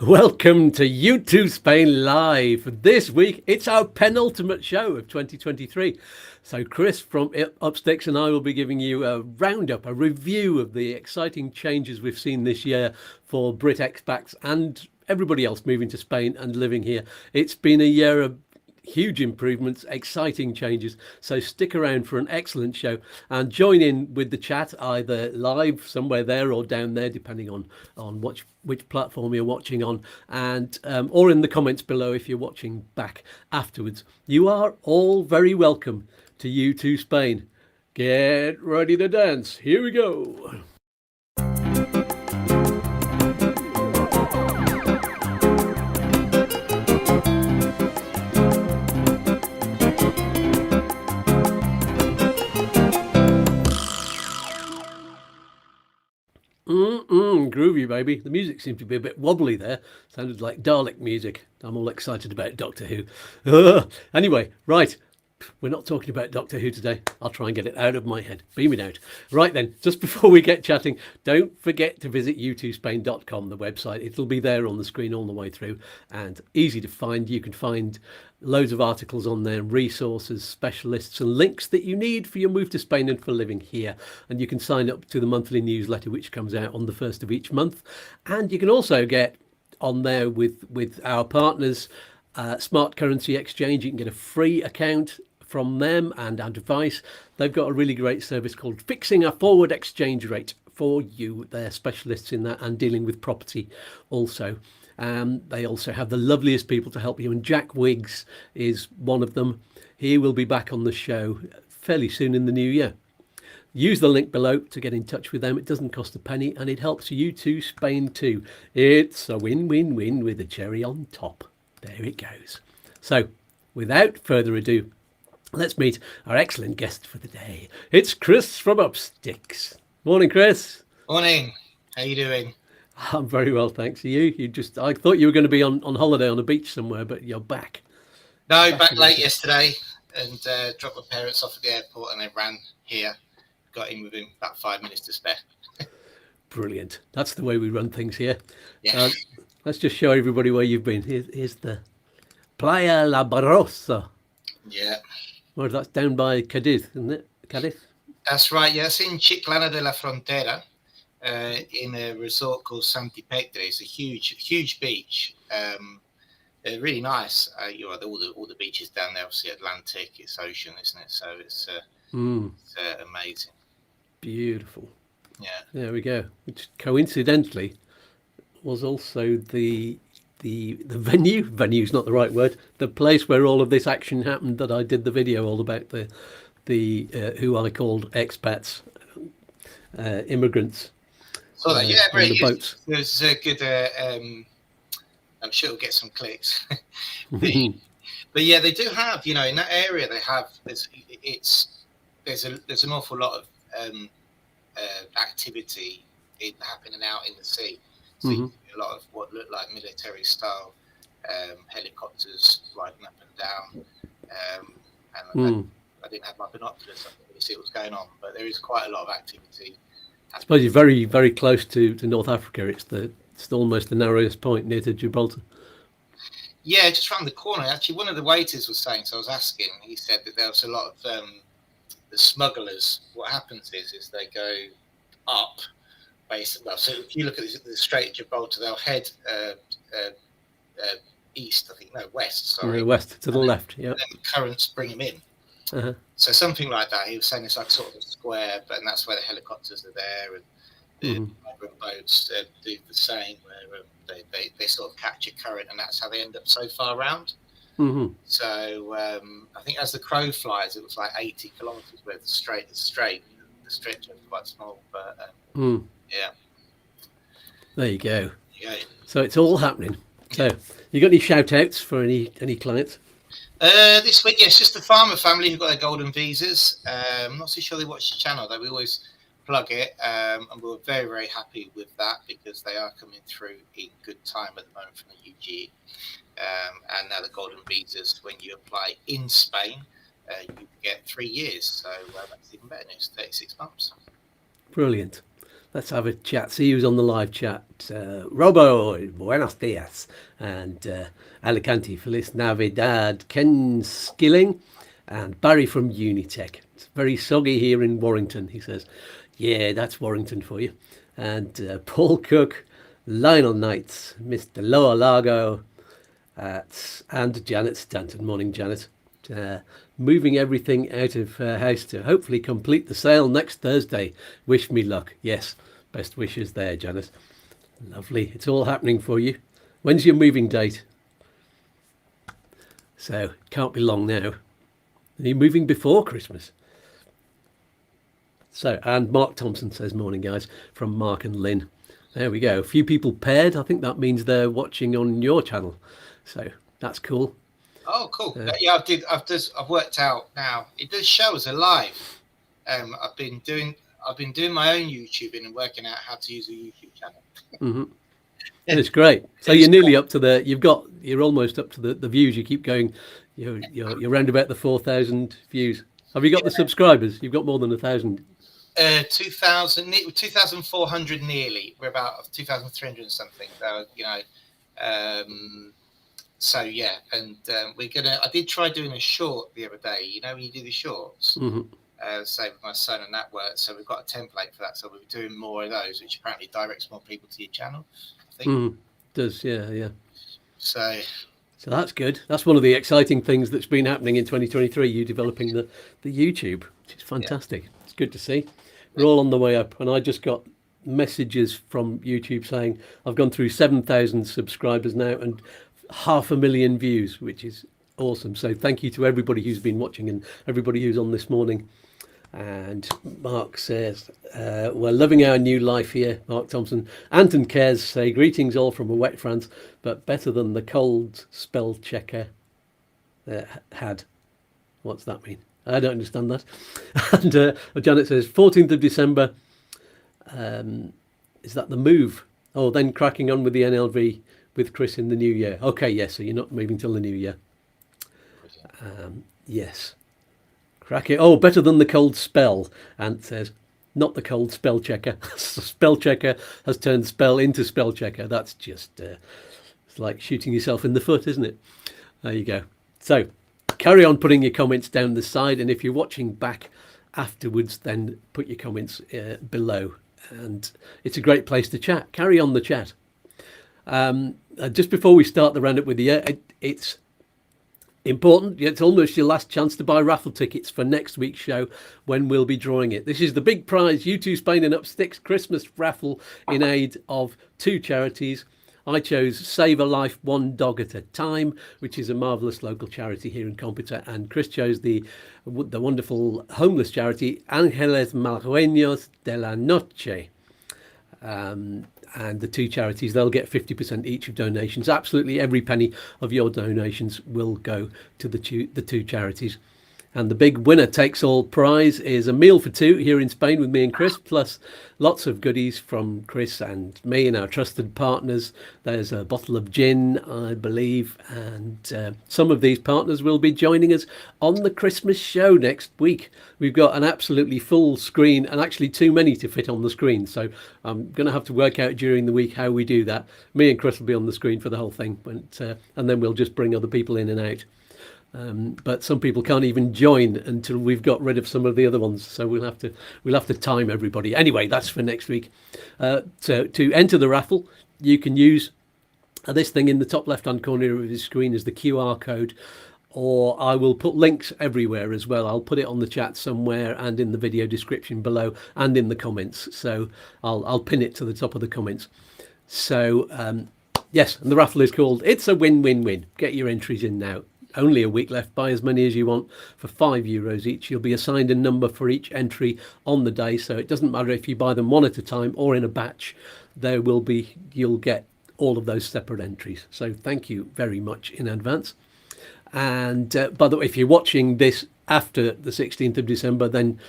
Welcome to YouTooSpain Live. This week, it's our penultimate show of 2023. So Chris from Upsticks and I will be giving you a roundup, a review of the exciting changes we've seen this year for Brit Expats and everybody else moving to Spain and living here. It's been a year of huge improvements, exciting changes. So stick around for an excellent show and join in with the chat either live somewhere there or down there, depending on which platform you're watching on, and or in the comments below if you're watching back afterwards. You are all very welcome to YouTooSpain. Get ready to dance. Here we go. Groovy, baby. The music seemed to be a bit wobbly there. Sounded like Dalek music. I'm all excited about Doctor Who. Anyway, right. We're not talking about Doctor Who today. I'll try and get it out of my head. Beam it out. Right then, just before we get chatting, don't forget to visit YouTooSpain.com, the website. It'll be there on the screen all the way through and easy to find. You can find loads of articles on there, resources, specialists and links that you need for your move to Spain and for living here. And you can sign up to the monthly newsletter, which comes out on the 1st of each month. And you can also get on there with our partners, Smart Currency Exchange. You can get a free account from them and advice. They've got a really great service called Fixing a Forward Exchange Rate for you. They're specialists in that and dealing with property also. They also have the loveliest people to help you, and Jack Wiggs is one of them. He will be back on the show fairly soon in the new year. Use the link below to get in touch with them. It doesn't cost a penny and it helps YouTooSpain too. It's a win-win-win with a cherry on top. There it goes. So without further ado, let's meet our excellent guest for the day. It's Chris from Upsticks. Morning, Chris. Morning. How you doing? I'm very well, thanks. I thought you were going to be on holiday on a beach somewhere, but you're back. No, back late yesterday and dropped my parents off at the airport and they ran here. Got in within about 5 minutes to spare. Brilliant. That's the way we run things here. Yeah. Let's just show everybody where you've been. Here's the Playa La Barrosa. Yeah. Well, that's down by Cadiz, isn't it? Cadiz? That's right. Yeah, it's in Chiclana de la Frontera, in a resort called Santi Petre. It's a huge beach. Really nice. All the beaches down there, obviously Atlantic, it's ocean, isn't it? So it's amazing. Beautiful. Yeah. There we go. Which coincidentally was also the venue's not the right word, the place where all of this action happened that I did the video all about, the who I called expats, immigrants. So that, yeah, on the boats. There's a good I'm sure it'll get some clicks. But yeah, they do have, in that area they have there's an awful lot of activity happening out in the sea. So you see a lot of what look like military style helicopters riding up and down. I didn't have my binoculars, so I couldn't really see what was going on, but there is quite a lot of activity. I suppose you're very, very close to North Africa. It's almost the narrowest point near to Gibraltar. Yeah, just around the corner. Actually, one of the waiters was saying, so I was asking, he said that there was a lot of the smugglers. What happens is they go up, basically. Well, so if you look at the Strait of Gibraltar, they'll head east, west, sorry. West to the left, yeah. And then the currents bring them in. So something like that. He was saying it's like sort of a square, and that's where the helicopters are there, and the migrant boats do the same, where they sort of catch a current, and that's how they end up so far around. So I think as the crow flies, it was like 80 kilometers where the strait is straight. The stretch is quite small, but yeah. There you go. Yeah. So it's all happening. So you got any shout outs for any clients? This week, yes, just the farmer family who got their golden visas. I'm not so sure they watch the channel, though. We always plug it, and we're very, very happy with that because they are coming through in good time at the moment from the UG. And now the golden visas, when you apply in Spain, you get 3 years. So that's even better news, 36 months. Brilliant. Let's have a chat. See who's on the live chat. Robo, buenos dias. And Alicante, Feliz Navidad. Ken Skilling and Barry from Unitech. It's very soggy here in Warrington, he says. Yeah, that's Warrington for you. And Paul Cook, Lionel Knights, Mr. Lower Largo, and Janet Stanton. Morning, Janet. Moving everything out of her house to hopefully complete the sale next Thursday. Wish me luck. Yes, best wishes there, Janet. Lovely. It's all happening for you. When's your moving date? So, can't be long now. Are you moving before Christmas? So, and Mark Thompson says, morning, guys, from Mark and Lynn. There we go. A few people paired. I think that means they're watching on your channel. So, that's cool. Oh, cool. Yeah, I've worked out now. It does show as a live. I've been doing my own YouTubing and working out how to use a YouTube channel. Mm-hmm. It's great. So you're nearly up to you're almost up to the views. You keep going. You're around about the 4,000 views. Have you got the subscribers? You've got more than 1,000. 2,400 nearly. We're about 2,300 and something. So So yeah, and I did try doing a short the other day. You know when you do the shorts, say with my son, and that worked. So we've got a template for that. So we're doing more of those, which apparently directs more people to your channel. I think. Does yeah. So that's good. That's one of the exciting things that's been happening in 2023. You developing the YouTube, which is fantastic. Yeah. It's good to see. We're all on the way up, and I just got messages from YouTube saying I've gone through 7,000 subscribers now and 500,000 views, which is awesome. So thank you to everybody who's been watching and everybody who's on this morning. And Mark says, we're loving our new life here, Mark Thompson. Anton Cares say, greetings all from a wet France, but better than the cold spell checker had. What's that mean? I don't understand that. And Janet says, 14th of December, is that the move? Oh, then cracking on with the NLV with Chris in the new year. Okay, yes, so you're not moving till the new year. Yes. Crack it. Oh, better than the cold spell. Ant says, not the cold spell checker. Spell checker has turned spell into spell checker. That's just, it's like shooting yourself in the foot, isn't it? There you go. So carry on putting your comments down the side. And if you're watching back afterwards, then put your comments below. And it's a great place to chat. Carry on the chat. Just before we start the roundup with the year, it's important. It's almost your last chance to buy raffle tickets for next week's show when we'll be drawing it. This is the big prize YouTooSpain and Upsticks Christmas raffle in aid of two charities. I chose Save a Life One Dog at a Time, which is a marvellous local charity here in Compita, and Chris chose the wonderful homeless charity Ángeles Malagueños de la Noche. And the two charities, they'll get 50% each of donations. Absolutely every penny of your donations will go to the two charities. And the big winner takes all prize is a meal for two here in Spain with me and Chris, plus lots of goodies from Chris and me and our trusted partners. There's a bottle of gin, I believe, and some of these partners will be joining us on the Christmas show next week. We've got an absolutely full screen, and actually too many to fit on the screen, so I'm going to have to work out during the week how we do that. Me and Chris will be on the screen for the whole thing, but and then we'll just bring other people in and out. But some people can't even join until we've got rid of some of the other ones, so we'll have to time everybody. Anyway, that's for next week. So to enter the raffle, you can use this thing in the top left-hand corner of the screen as the QR code, or I will put links everywhere as well. I'll put it on the chat somewhere and in the video description below and in the comments. So I'll pin it to the top of the comments. So yes, and the raffle is called It's a Win-Win-Win. Get your entries in now. Only a week left. Buy as many as you want for €5 each. You'll be assigned a number for each entry on the day, so it doesn't matter if you buy them one at a time or in a batch. You'll get all of those separate entries. So thank you very much in advance. And by the way, if you're watching this after the 16th of December, then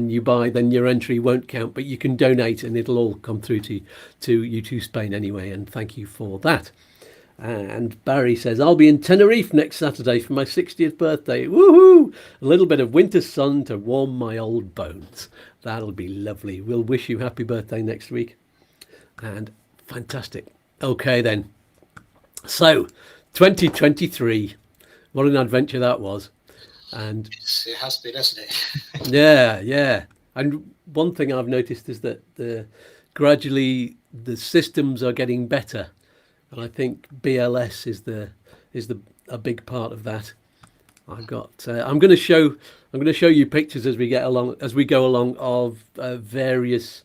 your entry won't count, but you can donate and it'll all come through to YouTooSpain anyway. And thank you for that. And Barry says, I'll be in Tenerife next Saturday for my 60th birthday. Woohoo! A little bit of winter sun to warm my old bones. That'll be lovely. We'll wish you happy birthday next week. And fantastic. Okay, then. So, 2023. What an adventure that was. And it has been, hasn't it? yeah. And one thing I've noticed is that gradually the systems are getting better. And I think BLS is a big part of that. I'm going to show you pictures as we go along of various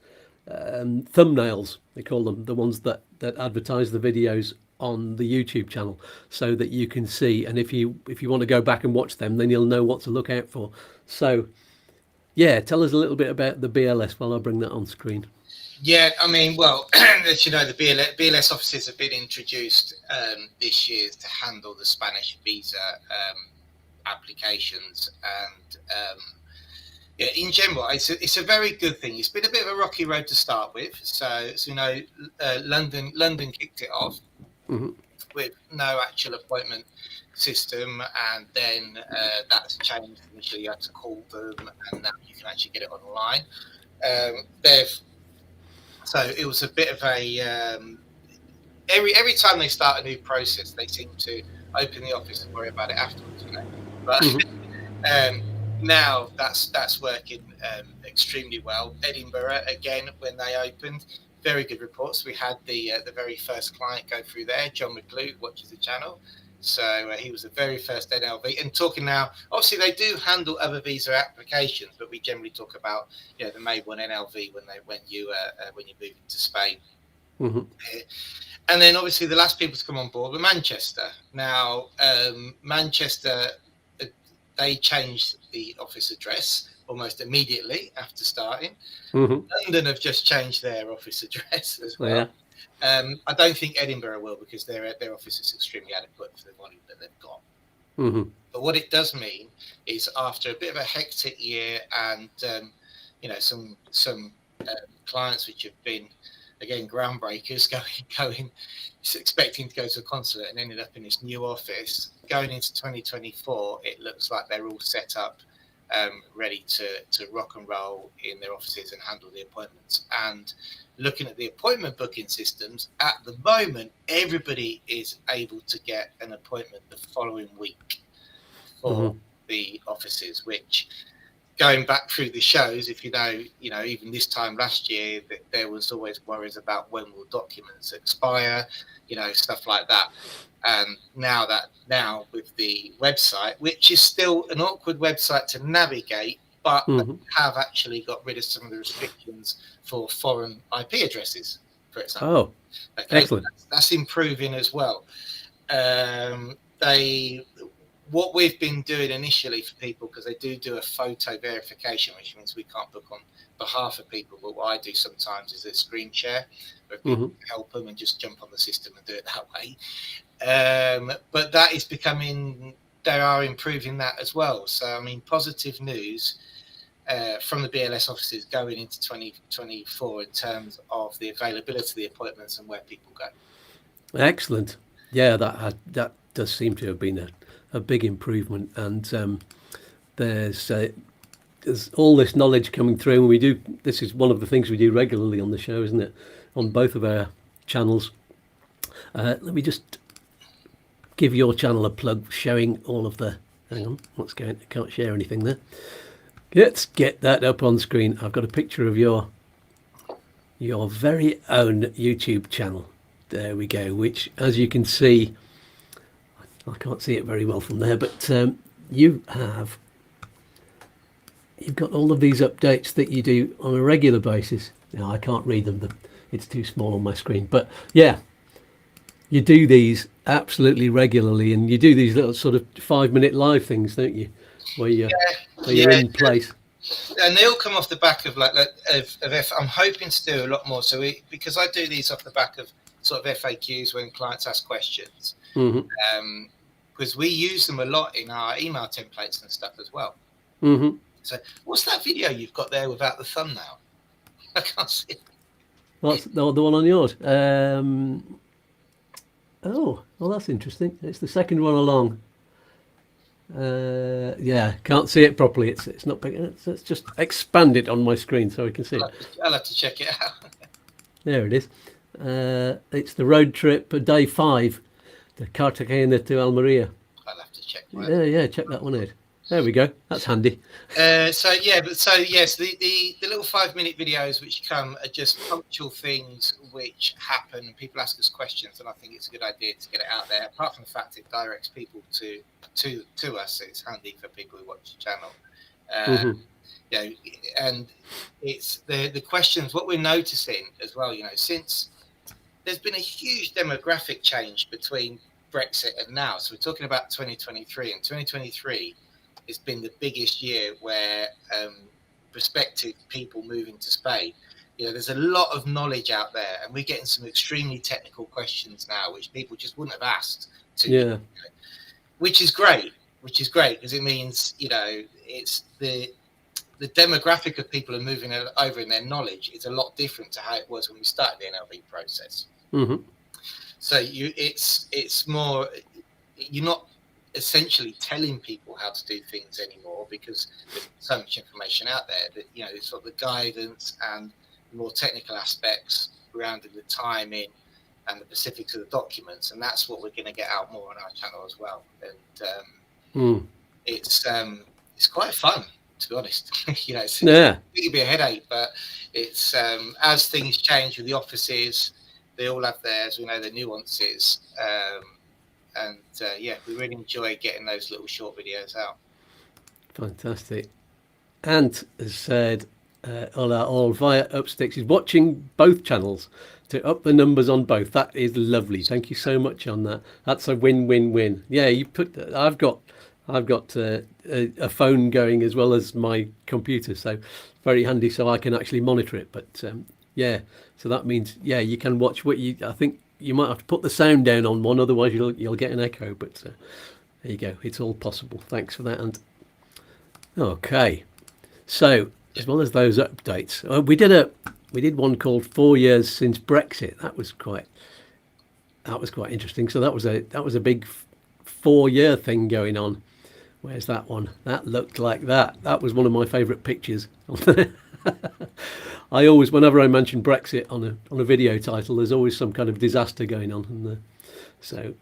thumbnails, they call them, the ones that advertise the videos on the YouTube channel, so that you can see. And if you want to go back and watch them, then you'll know what to look out for. So, yeah, tell us a little bit about the BLS while I bring that on screen. Yeah, I mean, well, as you know, the BLS offices have been introduced this year to handle the Spanish visa applications, and yeah, in general, it's a very good thing. It's been a bit of a rocky road to start with. So you know, London kicked it off with no actual appointment system, and then that's changed. Initially, you had to call them, and now you can actually get it online. So it was a bit of a every time they start a new process, they seem to open the office and worry about it afterwards, you know. But now that's working extremely well. Edinburgh, again, when they opened, very good reports. We had the very first client go through there, John McClue, watches the channel. So he was the very first NLV. And talking now, obviously they do handle other visa applications, but we generally talk about, you know, the May 1 NLV when you move into Spain. And then obviously the last people to come on board were Manchester. Now Manchester, they changed the office address almost immediately after starting. London have just changed their office address as well. I don't think Edinburgh will, because their office is extremely adequate for the volume that they've got. But what it does mean is, after a bit of a hectic year and you know, some clients which have been, again, groundbreakers, going expecting to go to a consulate and ended up in this new office, going into 2024, it looks like they're all set up, ready to rock and roll in their offices and handle the appointments. And looking at the appointment booking systems, at the moment, everybody is able to get an appointment the following week for the offices, which, going back through the shows, if you know, even this time last year, that there was always worries about when will documents expire, you know, stuff like that. And now with the website, which is still an awkward website to navigate, but have actually got rid of some of the restrictions for foreign IP addresses, for example. Oh, okay. Excellent. That's improving as well. What we've been doing initially for people, because they do a photo verification, which means we can't book on behalf of people, but what I do sometimes is a screen share where people help them and just jump on the system and do it that way. But that is becoming, they are improving that as well. So, I mean, positive news from the BLS offices going into 2024 in terms of the availability of the appointments and where people go. Excellent. Yeah, that does seem to have been a big improvement, and there's all this knowledge coming through, and this is one of the things we do regularly on the show, isn't it, on both of our channels. Let me just give your channel a plug, showing all of the, hang on, what's going, I can't share anything there. Let's get that up on screen. I've got a picture of your very own YouTube channel. There we go, which, as you can see, I can't see it very well from there, but you've got all of these updates that you do on a regular basis. Now, I can't read them, it's too small on my screen, but yeah, you do these absolutely regularly, and you do these little sort of 5-minute live things, don't you, where you're in place. And they all come off the back of I'm hoping to do a lot more. So because I do these off the back of sort of FAQs when clients ask questions, because we use them a lot in our email templates and stuff as well. So what's that video you've got there without the thumbnail? I can't see it. What's the one on yours? Oh, well, that's interesting. It's the second one along. Yeah, can't see it properly. It's not big. Let's just expand it on my screen so we can see it. I'll have to check it out. There it is. It's the road trip, day 5, to Cartagena to Almeria. I'll have to check. Yeah, check that one out. There we go. That's handy. Yes, the little 5-minute videos which come are just punctual things which happen, and people ask us questions, and I think it's a good idea to get it out there. Apart from the fact it directs people to us, it's handy for people who watch the channel. And it's the questions. What we're noticing as well, since there's been a huge demographic change between Brexit and now. So we're talking about 2023, and 2023 has been the biggest year where prospective people moving to Spain. There's a lot of knowledge out there, and we're getting some extremely technical questions now, which people just wouldn't have asked. Which is great because it means it's the demographic of people who are moving over in their knowledge is a lot different to how it was when we started the NLB process. So it's more, you're not essentially telling people how to do things anymore because there's so much information out there that it's sort of the guidance and the more technical aspects surrounding the timing and the specifics of the documents, and that's what we're going to get out more on our channel as well. And it's quite fun, to be honest. It can be a headache, but it's as things change with the offices, they all have theirs. We know the nuances, we really enjoy getting those little short videos out. Fantastic. Ant has said, all via Upsticks is watching both channels to up the numbers on both. That is lovely. Thank you so much on that. That's a win-win-win. Yeah, I've got a phone going as well as my computer, so very handy, so I can actually monitor it. But so that means you can watch what I think you might have to put the sound down on one, otherwise you'll get an echo. But there you go. It's all possible. Thanks for that. And okay, so as well as those updates, we did one called 4 years since Brexit. That was quite interesting. So that was a big 4-year thing going on. Where's that one? That looked like that. That was one of my favourite pictures. I always, whenever I mention Brexit on a video title, there's always some kind of disaster going on. And so,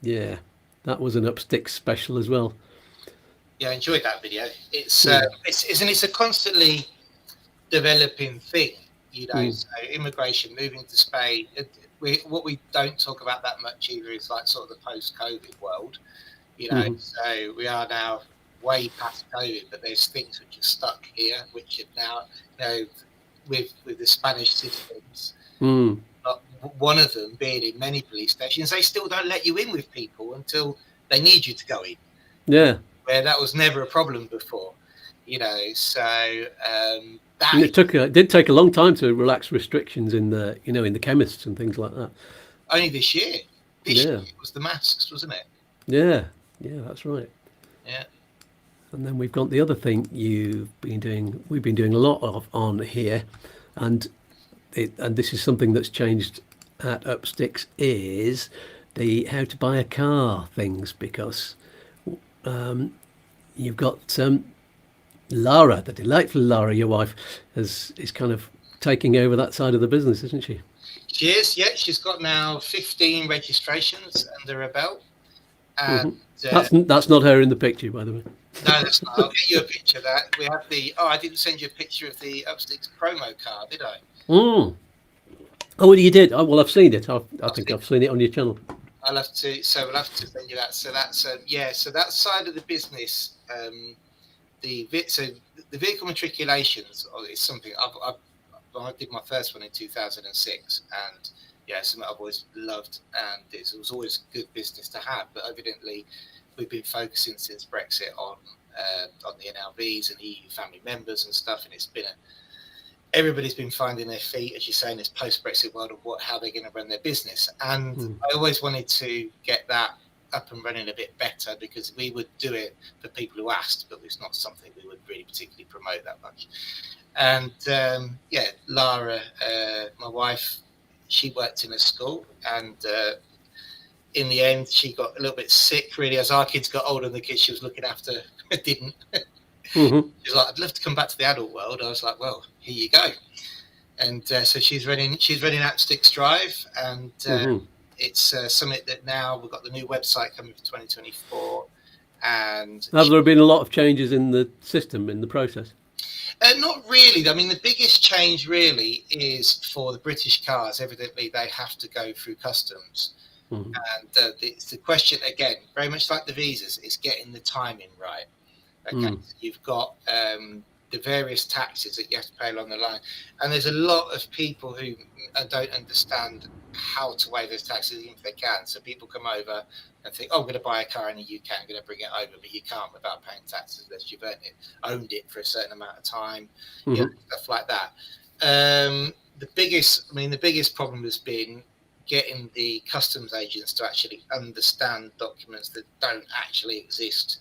yeah, that was an Upsticks special as well. Yeah, I enjoyed that video. It's a constantly developing thing, So immigration, moving to Spain. What we don't talk about that much either is like sort of the post-COVID world. So we are now way past COVID, but there's things which are stuck here, which are now, with the Spanish systems. One of them being in many police stations, they still don't let you in with people until they need you to go in. Yeah. Where that was never a problem before, So it did take a long time to relax restrictions in the in the chemists and things like that. Only this year. This year it was the masks, wasn't it? Yeah, that's right. Yeah. And then we've got the other thing we've been doing a lot of on here, and this is something that's changed at Upsticks, is the how to buy a car things, because you've got Lara, the delightful Lara, your wife, is kind of taking over that side of the business, isn't she? She is, yeah. She's got now 15 registrations under her belt. And that's not her in the picture, by the way. No, that's not. I'll get you a picture of that. We have I didn't send you a picture of the Upsticks promo card, did I? Oh, you did? Oh, well, I've seen it. I think I've seen it on your channel. We'll have to send you that. So that's so that side of the business, the vehicle matriculations is something I did my first one in 2006, and something I've always loved, and it was always good business to have. But evidently, we've been focusing since Brexit on the NLVs and EU family members and stuff, and it's been everybody's been finding their feet, as you say, in this post-Brexit world of how they're going to run their business. And I always wanted to get that up and running a bit better, because we would do it for people who asked, but it's not something we would really particularly promote that much. And Lara, my wife, she worked in a school, and in the end, she got a little bit sick, really, as our kids got older and the kids she was looking after didn't. Mm-hmm. She was like, I'd love to come back to the adult world. I was like, well, here you go. And so she's running Upsticks Drive, and it's something that now we've got the new website coming for 2024. And have there been a lot of changes in the system, in the process? Not really. I mean, the biggest change really is for the British cars. Evidently, they have to go through customs. And it's the question, again, very much like the visas, is getting the timing right. Okay, so you've got the various taxes that you have to pay along the line. And there's a lot of people who don't understand how to weigh those taxes, even if they can. So people come over and think, oh, I'm going to buy a car in the UK, I'm going to bring it over, but you can't without paying taxes unless you've owned it for a certain amount of time, you know, stuff like that. The biggest problem has been getting the customs agents to actually understand documents that don't actually exist.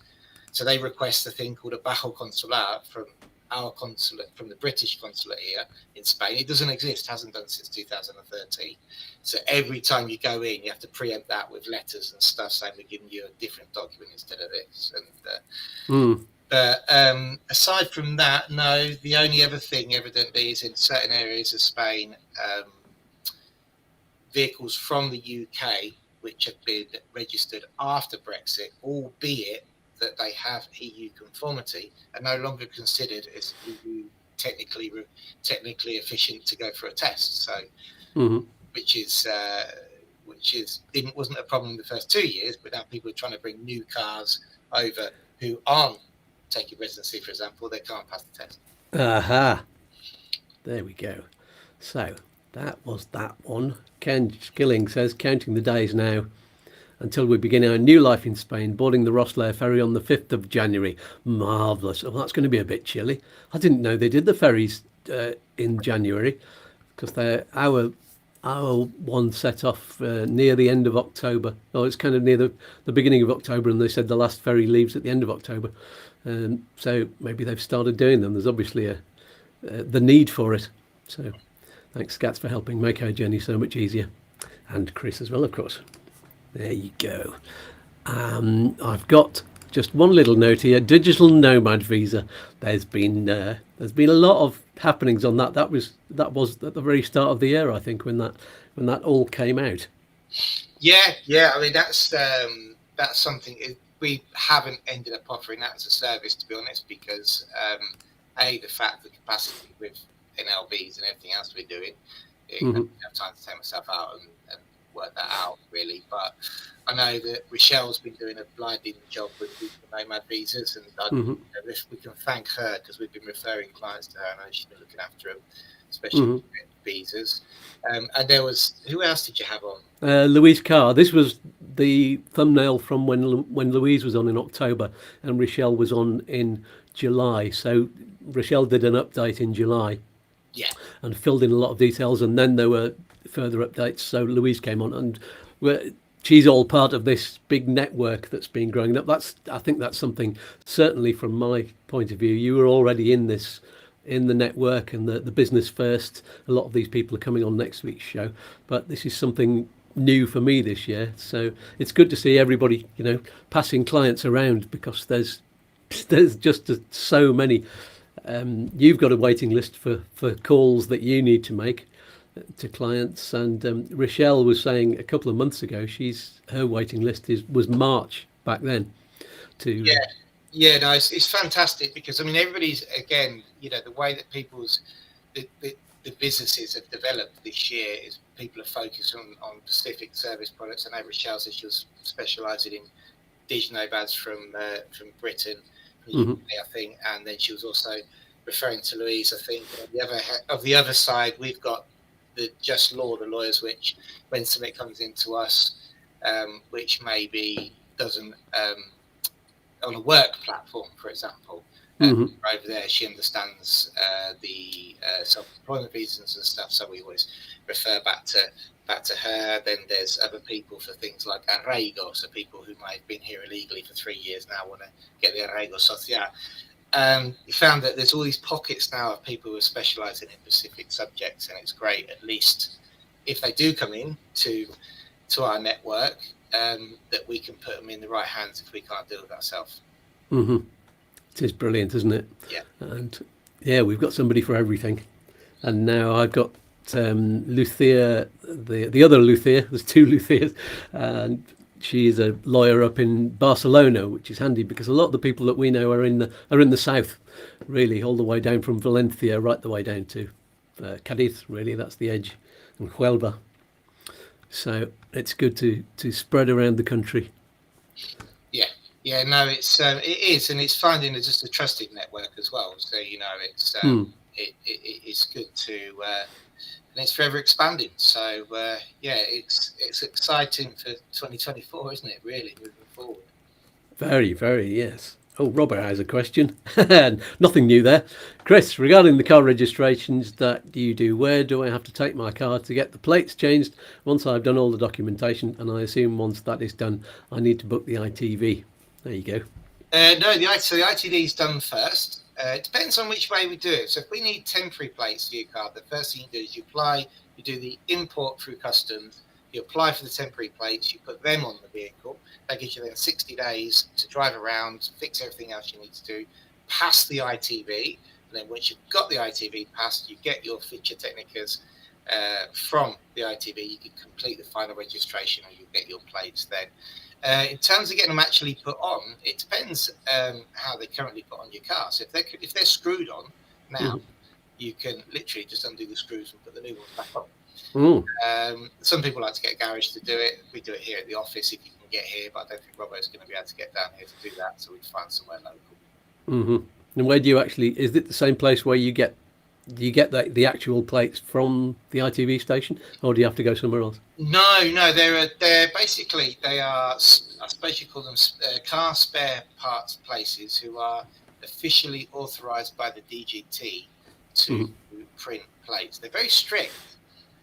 So they request a thing called a bajo consular from our consulate, from the British consulate here in Spain. It doesn't exist, hasn't done since 2013. So every time you go in, you have to preempt that with letters and stuff saying we're giving you a different document instead of this. And but aside from that, no, the only other thing evidently is in certain areas of Spain, vehicles from the UK which have been registered after Brexit, albeit that they have EU conformity, are no longer considered as EU technically efficient to go for a test. So, which wasn't a problem in the first 2 years, but now people are trying to bring new cars over who aren't taking residency, for example, they can't pass the test. Aha, there we go. So that was that one. Ken Skilling says, counting the days now until we begin our new life in Spain, boarding the Rosslare ferry on the 5th of January. Marvellous. Oh, that's going to be a bit chilly. I didn't know they did the ferries in January, because our one set off near the end of October. Oh, it's kind of near the beginning of October, and they said the last ferry leaves at the end of October. So maybe they've started doing them. There's obviously the need for it. So thanks, Scats, for helping make our journey so much easier. And Chris as well, of course. There you go. I've got just one little note here. Digital Nomad visa. There's been a lot of happenings on that. That was at the very start of the year, I think, when that all came out. Yeah. I mean, that's something we haven't ended up offering that as a service, to be honest, because the fact, the capacity with NLVs and everything else we're doing, I don't have time to take myself out and work that out, really. But I know that Rochelle's been doing a blinding job with the Nomad visas, and we can thank her, because we've been referring clients to her. I know she's been looking after them, especially visas. And there was, who else did you have on? Louise Carr. This was the thumbnail from when Louise was on in October and Rochelle was on in July. So Rochelle did an update in July, and filled in a lot of details, and then there were further updates. So Louise came on, and she's all part of this big network that's been growing up. I think that's something, certainly from my point of view, you were already in the network and the business first. A lot of these people are coming on next week's show, but this is something new for me this year. So it's good to see everybody, passing clients around, because there's just so many. You've got a waiting list for calls that you need to make to clients, and Rochelle was saying a couple of months ago her waiting list was March back then. No, it's fantastic, because I mean, everybody's, again, the way that the businesses have developed this year is people are focused on specific service products. I know Rochelle said she was specialising in digital nomads from Britain, I think, and then she was also referring to Louise. I think on the other side, we've got the Just Law, the lawyers, which when something comes into us, which maybe doesn't on a work platform, for example, over there, she understands the self-employment visas and stuff, so we always refer back to her. Then there's other people for things like arraigo, so people who might have been here illegally for 3 years now want to get the arraigo social. You found that there's all these pockets now of people who are specialising in specific subjects, and it's great. At least if they do come in to our network, that we can put them in the right hands if we can't do it ourselves. Mm-hmm. It is brilliant, isn't it? Yeah. And yeah, we've got somebody for everything. And now I've got Lucia, the other Lucia. There's two Lucias, and she is a lawyer up in Barcelona, which is handy because a lot of the people that we know are in the south, really, all the way down from Valencia, right the way down to Cadiz. Really, that's the edge, and Huelva. So it's good to spread around the country. Yeah, no, it is, and it's finding just a trusted network as well. So it's it's good to, and it's forever expanding. So it's exciting for 2024, isn't it? Really moving forward. Very, very, yes. Oh, Robert has a question. Nothing new there. Chris, regarding the car registrations that you do, where do I have to take my car to get the plates changed once I've done all the documentation? And I assume once that is done, I need to book the ITV. There you go. No, the ITV is done first. It depends on which way we do it. So if we need temporary plates for your car, the first thing you do is you do the import through customs, you apply for the temporary plates, you put them on the vehicle. That gives you then 60 days to drive around, fix everything else you need to do, pass the ITV. And then once you've got the ITV passed, you get your Ficha Technicas from the ITV. You can complete the final registration and you get your plates then. In terms of getting them actually put on, it depends how they currently put on your car. So if they're screwed on now, you can literally just undo the screws and put the new ones back on. Some people like to get a garage to do it. We do it here at the office if you can get here, but I don't think Robbo's going to be able to get down here to do that, so we'd find somewhere local. And where do you actually, is it the same place where you get the actual plates from the ITV station, or do you have to go somewhere else? No, they're basically, they are, I suppose you call them car spare parts places who are officially authorised by the DGT to print plates. They're very strict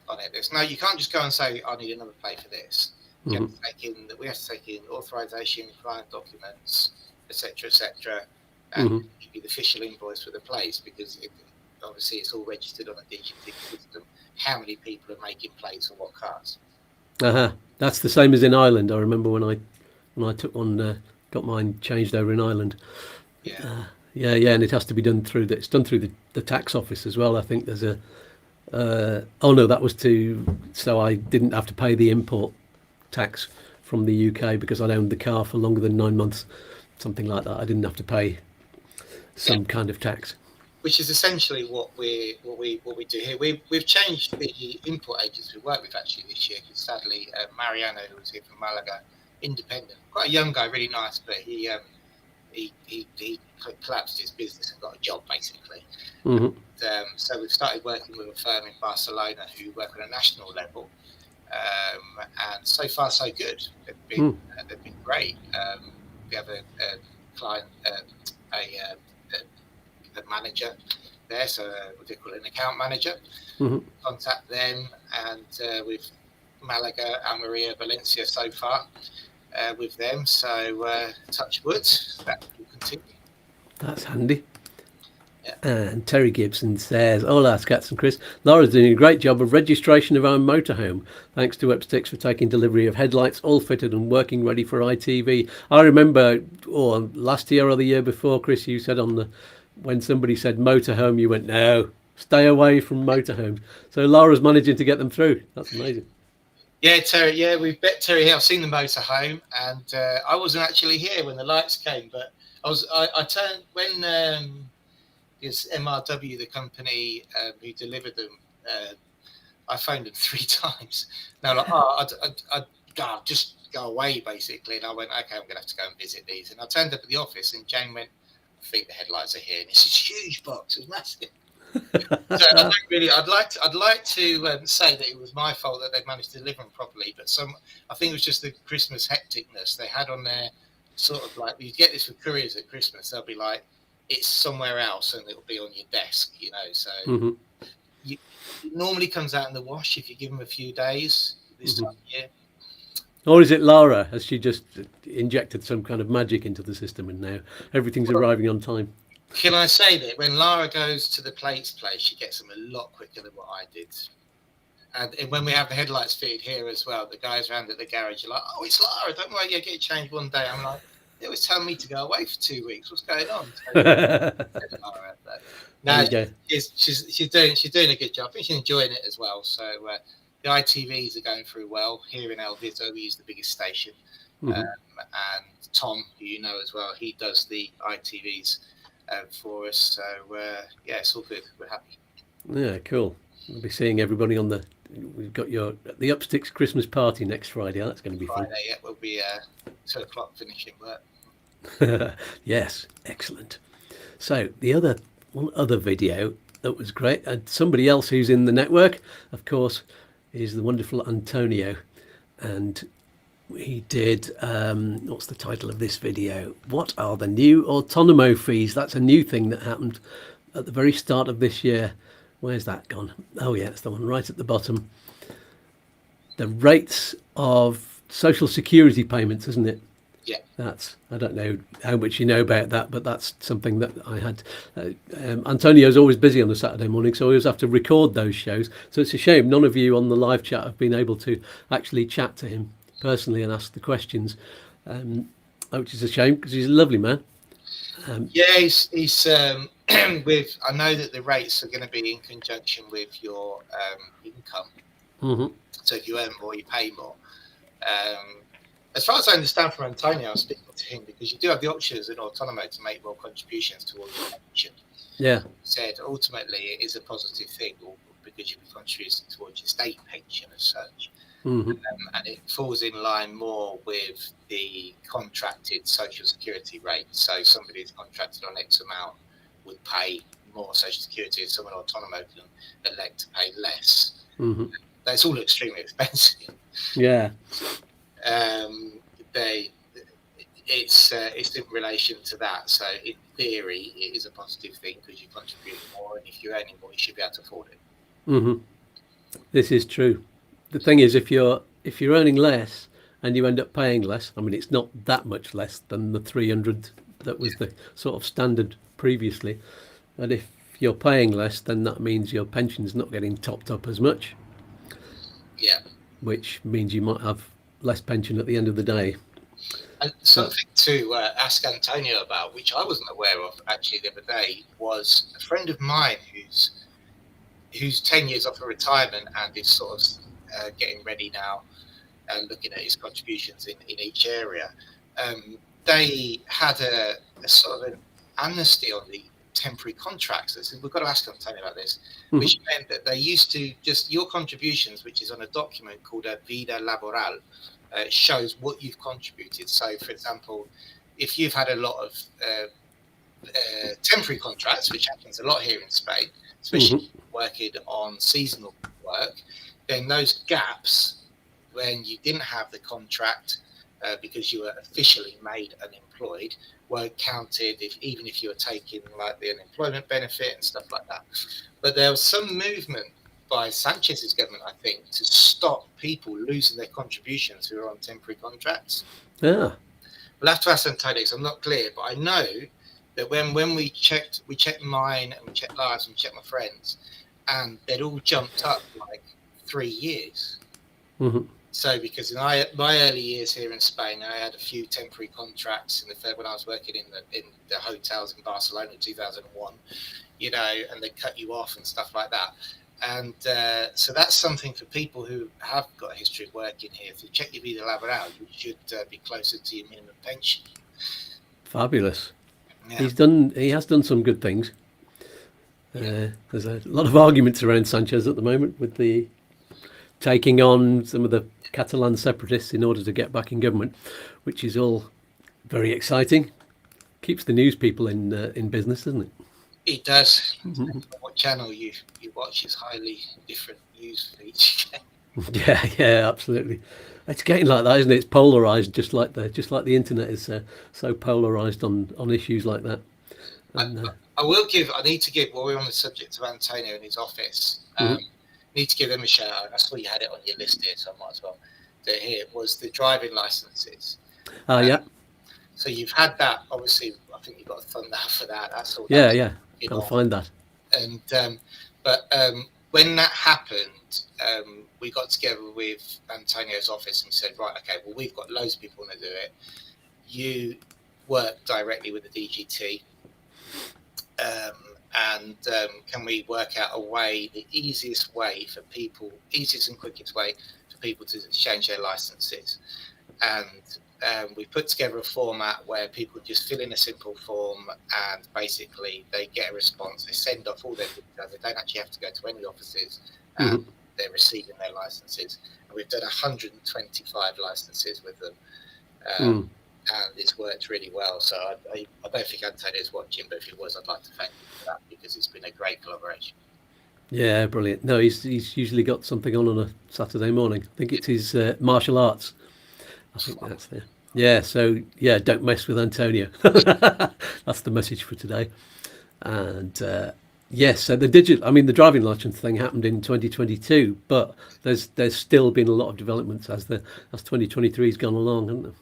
on it. You can't just go and say, I need another plate for this. We have to take in authorisation, client documents, etc., and give you the official invoice for the plates, because obviously it's all registered on a DGT system, how many people are making plates on what cars. That's the same as in Ireland. I remember when I took one, got mine changed over in Ireland. Yeah, and it has to be done through the tax office as well. I think there's a that was so I didn't have to pay the import tax from the UK because I'd owned the car for longer than 9 months, something like that. I didn't have to pay some kind of tax. Which is essentially what we do here. We've changed the import agents we work with actually this year, because sadly Mariano, who was here from Malaga, independent, quite a young guy, really nice, but he collapsed his business and got a job basically. So we've started working with a firm in Barcelona who work on a national level, and so far so good. They've been great. We have a client, a manager there, so what they call an account manager. Contact them, and with Malaga, Almeria, Valencia so far with them. So touch wood, that will continue. That's handy. And Terry Gibson says, hola, Scats and Chris. Laura's doing a great job of registration of our motorhome. Thanks to Upsticks for taking delivery of headlights, all fitted and working ready for ITV. I remember, last year or the year before, Chris, you said when somebody said motorhome, you went, no, stay away from motorhomes. So Laura's managing to get them through. That's amazing. Yeah, Terry. Yeah, we've met Terry here. I've seen the motorhome, and I wasn't actually here when the lights came, but I turned when. Is MRW the company who delivered them? I phoned them 3 times. Now, like, I'd just go away basically, and I went, okay, I'm gonna have to go and visit these. And I turned up at the office, and Jane went, I think the headlights are here, and it's this huge box. It was massive. So I'd like to say that it was my fault that they managed to deliver them properly, but I think it was just the Christmas hecticness they had on their sort of like, you get this with couriers at Christmas, they'll be like, it's somewhere else and it'll be on your desk, so it normally comes out in the wash if you give them a few days this time of year. Or is it Lara? Has she just injected some kind of magic into the system and now everything's arriving on time? Can I say that when Lara goes to the plates place, she gets them a lot quicker than what I did? And when we have the headlights fitted here as well, the guys around at the garage are like, "Oh, it's Lara. Don't worry, get it changed one day." I'm like, "They was telling me to go away for 2 weeks. What's going on?" So, Lara, no, she's doing a good job. I think she's enjoying it as well. So the ITVs are going through well here in El Viso. We use the biggest station, and Tom, who you know as well, he does the ITVs for us. So yeah, it's all good. We're happy. Yeah, cool. We'll be seeing everybody on the. We've got the Upsticks Christmas party next Friday. That's going to be fun. Friday, yeah, we'll be 2 o'clock finishing work. Yes, excellent. So one other video that was great, and somebody else who's in the network, of course, is the wonderful Antonio, and he did. What's the title of this video? What are the new Autonomo fees? That's a new thing that happened at the very start of this year. Where's that gone? Oh yeah, it's the one right at the bottom. The rates of social security payments, isn't it? Yeah. I don't know how much you know about that, but that's something that I had. Antonio's always busy on a Saturday morning, so I always have to record those shows. So it's a shame none of you on the live chat have been able to actually chat to him personally and ask the questions, which is a shame because he's a lovely man. Yeah, he's with. I know that the rates are going to be in conjunction with your income. So if you earn more, you pay more. As far as I understand from Antonio, I was speaking to him because you do have the option as an Autonomo to make more contributions towards your pension. Yeah. He said ultimately it is a positive thing because you'll be contributing towards your state pension as such. And it falls in line more with the contracted social security rate. So somebody who's contracted on X amount would pay more social security, and someone Autonomo can elect to pay less. That's all extremely expensive. Yeah. It's in relation to that. So in theory, it is a positive thing because you contribute more, and if you're earning more, you should be able to afford it. This is true. The thing is, if you're earning less and you end up paying less, I mean, it's not that much less than the 300 that was the sort of standard previously. But if you're paying less, then that means your pension's not getting topped up as much. Yeah. Which means you might have less pension at the end of the day. And something to ask Antonio about, which I wasn't aware of actually the other day, was a friend of mine who's 10 years off of retirement and is sort of getting ready now and looking at his contributions in each area. They had a sort of an amnesty on the temporary contracts. I said, we've got to ask Antonio about this, which meant that they used to just your contributions, which is on a document called a vida laboral, shows what you've contributed. So, for example, if you've had a lot of temporary contracts, which happens a lot here in Spain, especially working on seasonal work, then those gaps when you didn't have the contract because you were officially made unemployed weren't counted even if you were taking like the unemployment benefit and stuff like that. But there was some movement by Sanchez's government, I think, to stop people losing their contributions who are on temporary contracts. Yeah. We'll have to ask Antonio because I'm not clear, but I know that when we checked mine and we checked Lars and we checked my friends, and they'd all jumped up like 3 years. So because in my early years here in Spain, I had a few temporary contracts when I was working in the hotels in Barcelona in 2001, and they cut you off and stuff like that. And so that's something for people who have got a history of working here. If you check your vida laboral, you should be closer to your minimum pension. Fabulous. Yeah. He has done some good things. There's a lot of arguments around Sanchez at the moment with the taking on some of the Catalan separatists in order to get back in government, which is all very exciting. Keeps the news people in business, doesn't it? It does. What channel you watch is highly different news for each channel. Yeah, absolutely. It's getting like that, isn't it? It's polarized, just like the internet is so polarized on issues like that. And, I need to give, while we're on the subject of Antonio and his office, need to give them a shout out. I saw you had it on your list here, so I might as well do it here. Was the driving licenses. Yeah. So you've had that, obviously, I think you've got a thumbnail for that. That's all. Yeah. I'll find that. And, but when that happened, we got together with Antonio's office and said, right, okay, well, we've got loads of people want to do it. You work directly with the DGT, and can we work out a way, the easiest way for people, easiest and quickest way for people to exchange their licenses? And we put together a format where people just fill in a simple form and basically they get a response. They send off all their details. They don't actually have to go to any offices, and they're receiving their licenses. And we've done 125 licenses with them, and it's worked really well. So I don't think Antonio's watching, but if he was, I'd like to thank him for that, because it's been a great collaboration. Yeah, brilliant. No, he's usually got something on a Saturday morning. I think it's his martial arts. I think that's there. Yeah, so yeah, don't mess with Antonio. That's the message for today. And yes, so the driving license thing happened in 2022, but there's still been a lot of developments as 2023's gone along, hasn't there?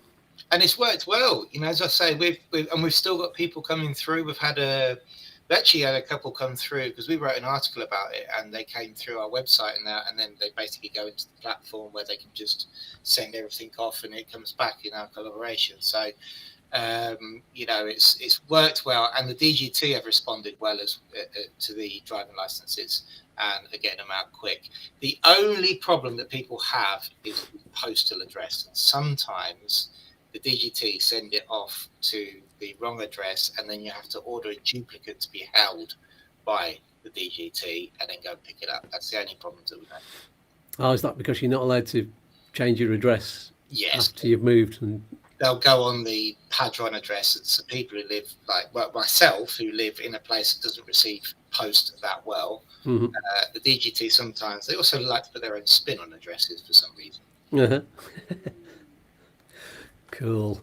And it's worked well, as I say, we've still got people coming through. We actually had a couple come through because we wrote an article about it, and they came through our website and then they basically go into the platform where they can just send everything off and it comes back in our collaboration. So, it's worked well, and the DGT have responded well to the driving licenses and are getting them out quick. The only problem that people have is the postal address. And sometimes the DGT send it off to the wrong address, and then you have to order a duplicate to be held by the DGT and then go and pick it up. That's the only problem that we've had. Oh, is that because you're not allowed to change your address after you've moved? And they'll go on the Padron address. So people who live, like myself, who live in a place that doesn't receive post that well, the DGT sometimes, they also like to put their own spin on addresses for some reason. Cool.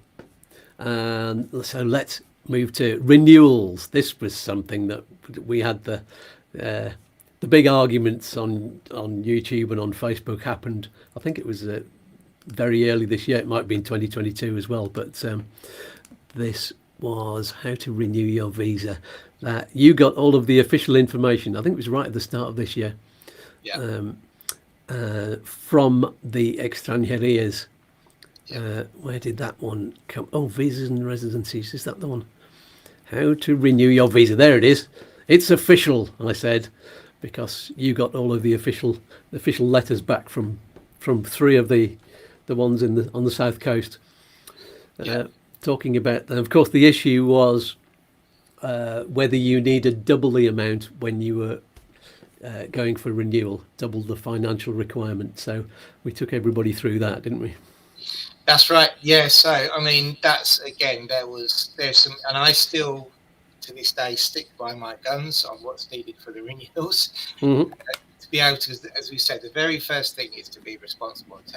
So let's move to renewals. This was something that we had the big arguments on YouTube and on Facebook happened. I think it was very early this year. It might be in 2022 as well. But this was how to renew your visa. That you got all of the official information. I think it was right at the start of this year. Yeah. From the extranjerías. Where did that one come? Oh, visas and residencies. Is that the one? How to renew your visa. There it is. It's official, I said, because you got all of the official letters back from three of the ones on the south coast. Talking about, and of course, the issue was whether you needed double the amount when you were going for renewal, double the financial requirement. So we took everybody through that, didn't we? That's right. Yeah. So, I mean, there's some, and I still to this day stick by my guns on what's needed for the renewals. To be able to, as we said, the very first thing is to be responsible and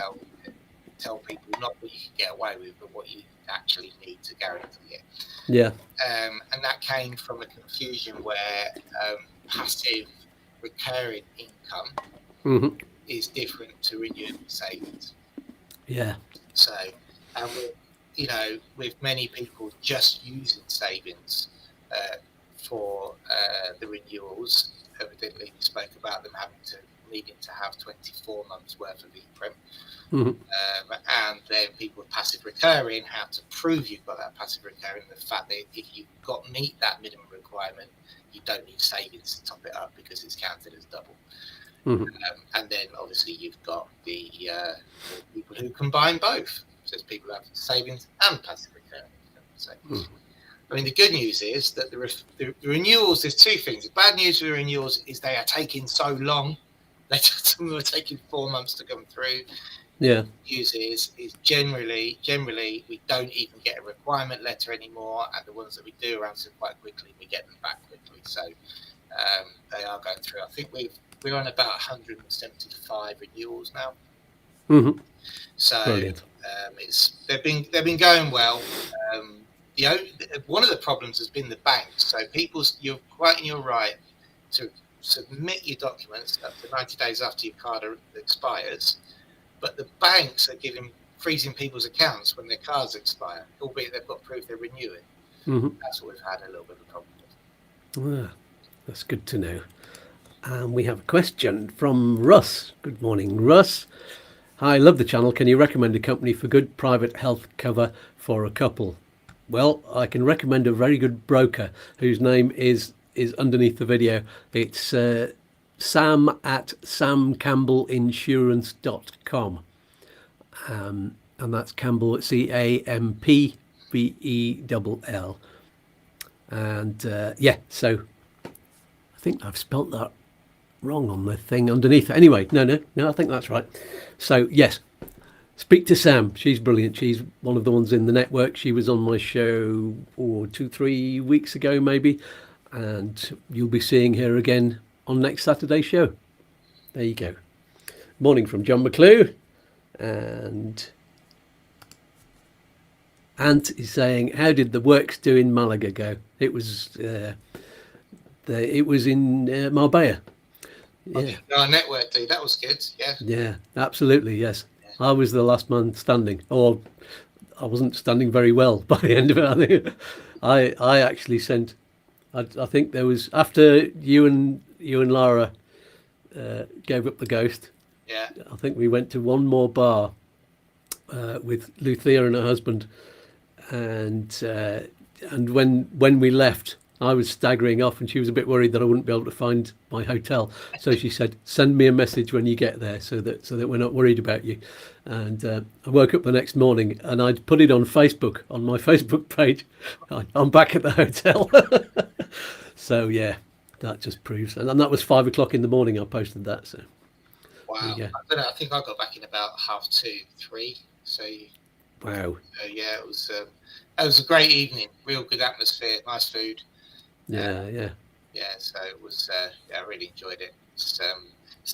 tell people not what you can get away with, but what you actually need to guarantee it. Yeah. And that came from a confusion where passive recurring income is different to renewable savings. Yeah. So, and with many people just using savings for the renewals, evidently we spoke about them needing to have 24 months worth of e-prem. And then people with passive recurring, how to prove you've got that passive recurring, the fact that if you meet that minimum requirement, you don't need savings to top it up because it's counted as double. And then obviously you've got the people who combine both. So there's people who have savings and passive recurring. So, I mean, the good news is that the renewals, there's two things. The bad news with renewals is they are taking so long. Some of them are taking 4 months to come through. Yeah. The news is generally we don't even get a requirement letter anymore, and the ones that we do are answered quite quickly. We get them back quickly. So they are going through. I think we're on about 175 renewals now. So they've been going well. One of the problems has been the banks. So you're quite in your right to submit your documents up to 90 days after your card expires, but the banks are freezing people's accounts when their cards expire, albeit they've got proof they're renewing. That's what we've had a little bit of a problem with. That's good to know. And we have a question from Russ. Good morning, Russ. Hi, I love the channel. Can you recommend a company for good private health cover for a couple? Well, I can recommend a very good broker whose name is underneath the video. It's Sam at samcampbellinsurance.com. And that's Campbell, CAMPBELL. And so I think I've spelt that wrong on the thing underneath. Anyway, no, I think that's right. So yes, speak to Sam. She's brilliant. She's one of the ones in the network. She was on my show 2-3 weeks ago maybe, and you'll be seeing her again on next Saturday's show. There you go. Morning from John McClue. And Ant is saying, how did the works do in Malaga go? It was in Marbella. Yeah. Our network, dude, that was good. Yeah, absolutely, yes. Yeah. I was the last man standing, or I wasn't standing very well by the end of it. I think I actually sent. I think there was, after you and Lara gave up the ghost. Yeah. I think we went to one more bar with Lucia and her husband, and when we left, I was staggering off, and she was a bit worried that I wouldn't be able to find my hotel. So she said, "Send me a message when you get there, so that we're not worried about you." And I woke up the next morning, and I'd put it on Facebook, on my Facebook page. I'm back at the hotel. So yeah, that just proves, and that was 5 o'clock in the morning. I posted that. So wow, I don't know. I think I got back in about 2:30, 3. So wow. Yeah, it was a great evening. Real good atmosphere, nice food. Yeah. So it was. I really enjoyed it. It's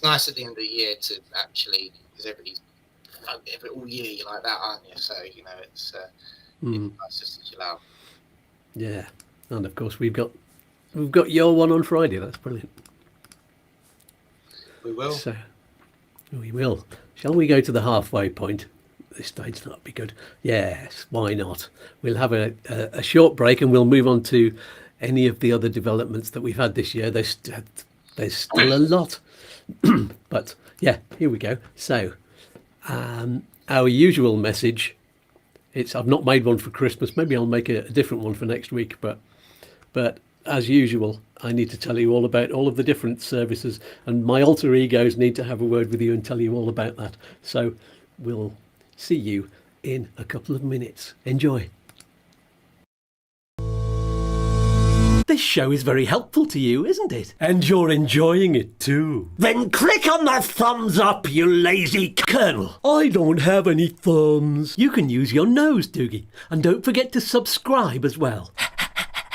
nice at the end of the year to actually, because everybody's all year you're like that, aren't you? So it's nice just to chill out. Yeah, and of course we've got your one on Friday. That's brilliant. We will. So we will. Shall we go to the halfway point? This stage, that'd be good. Yes, why not? We'll have a short break, and we'll move on to any of the other developments that we've had this year. There's still a lot. But yeah, here we go. So our usual message, I've not made one for Christmas. Maybe I'll make a different one for next week, but as usual, I need to tell you all about all of the different services, and my alter egos need to have a word with you and tell you all about that. So we'll see you in a couple of minutes. Enjoy. This show is very helpful to you, isn't it? And you're enjoying it too. Then click on the thumbs up, you lazy colonel. I don't have any thumbs. You can use your nose, Doogie. And don't forget to subscribe as well.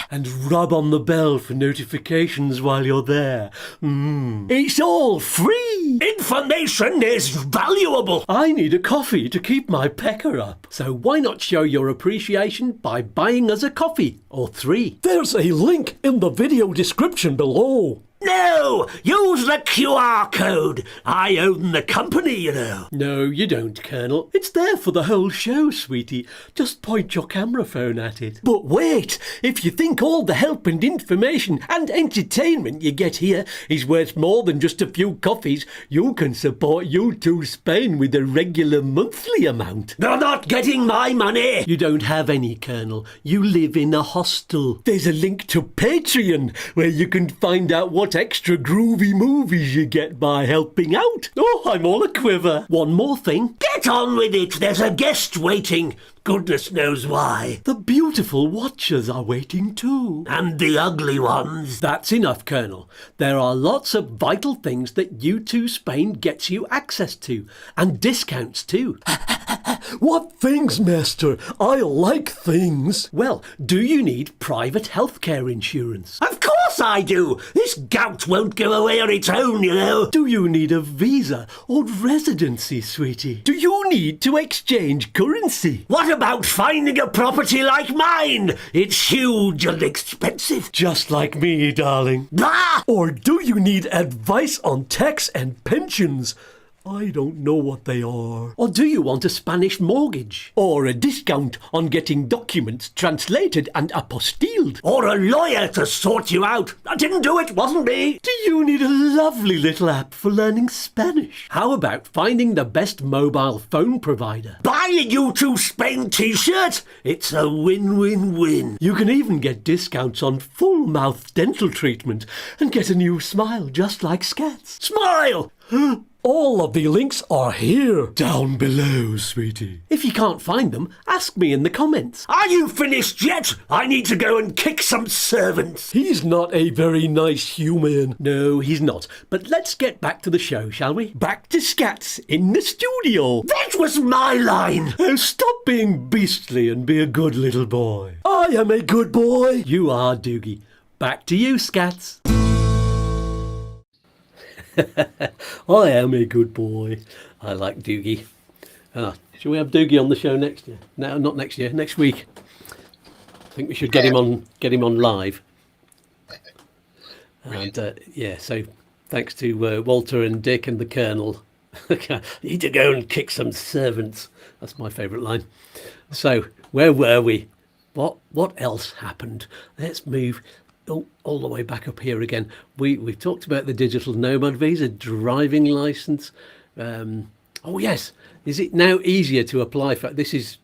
And rub on the bell for notifications while you're there. It's all free. Information is valuable. I need a coffee to keep my pecker up. So why not show your appreciation by buying us a coffee or 3? There's a link in the video description below. No! Use the QR code. I own the company, you know. No, you don't, Colonel. It's there for the whole show, sweetie. Just point your camera phone at it. But wait! If you think all the help and information and entertainment you get here is worth more than just a few coffees, you can support YouTooSpain with a regular monthly amount. You're not getting my money! You don't have any, Colonel. You live in a hostel. There's a link to Patreon, where you can find out what extra groovy movies you get by helping out. Oh, I'm all a quiver. One more thing. Get on with it. There's a guest waiting. Goodness knows why. The beautiful watchers are waiting too. And the ugly ones. That's enough, Colonel. There are lots of vital things that YouTooSpain gets you access to. And discounts too. What things, Master? I like things. Well, do you need private healthcare insurance? Of course I do. This gout won't go away on its own, you know. Do you need a visa or residency, sweetie? Do you need to exchange currency? What about finding a property like mine? It's huge and expensive. Just like me, darling. Ah! Or do you need advice on tax and pensions? I don't know what they are. Or do you want a Spanish mortgage? Or a discount on getting documents translated and apostilled? Or a lawyer to sort you out? I didn't do it, wasn't me. Do you need a lovely little app for learning Spanish? How about finding the best mobile phone provider? Buy a YouTooSpain t-shirt. It's a win-win-win. You can even get discounts on full mouth dental treatment and get a new smile just like Scats. Smile! All of the links are here, down below, sweetie. If you can't find them, ask me in the comments. Are you finished yet? I need to go and kick some servants. He's not a very nice human. No, he's not. But let's get back to the show, shall we? Back to Scats in the studio. That was my line. Oh, stop being beastly and be a good little boy. I am a good boy. You are, Doogie. Back to you, Scats. I am a good boy. I like Doogie. Shall we have Doogie on the show next year? No, not next year. Next week. I think we should get him on live. And yeah, so thanks to Walter and Dick and the Colonel. Need to go and kick some servants. That's my favourite line. So where were we? What else happened? Let's move. All the way back up here again. We've talked about the digital nomad visa, driving license. Oh yes, is it now easier to apply for? This is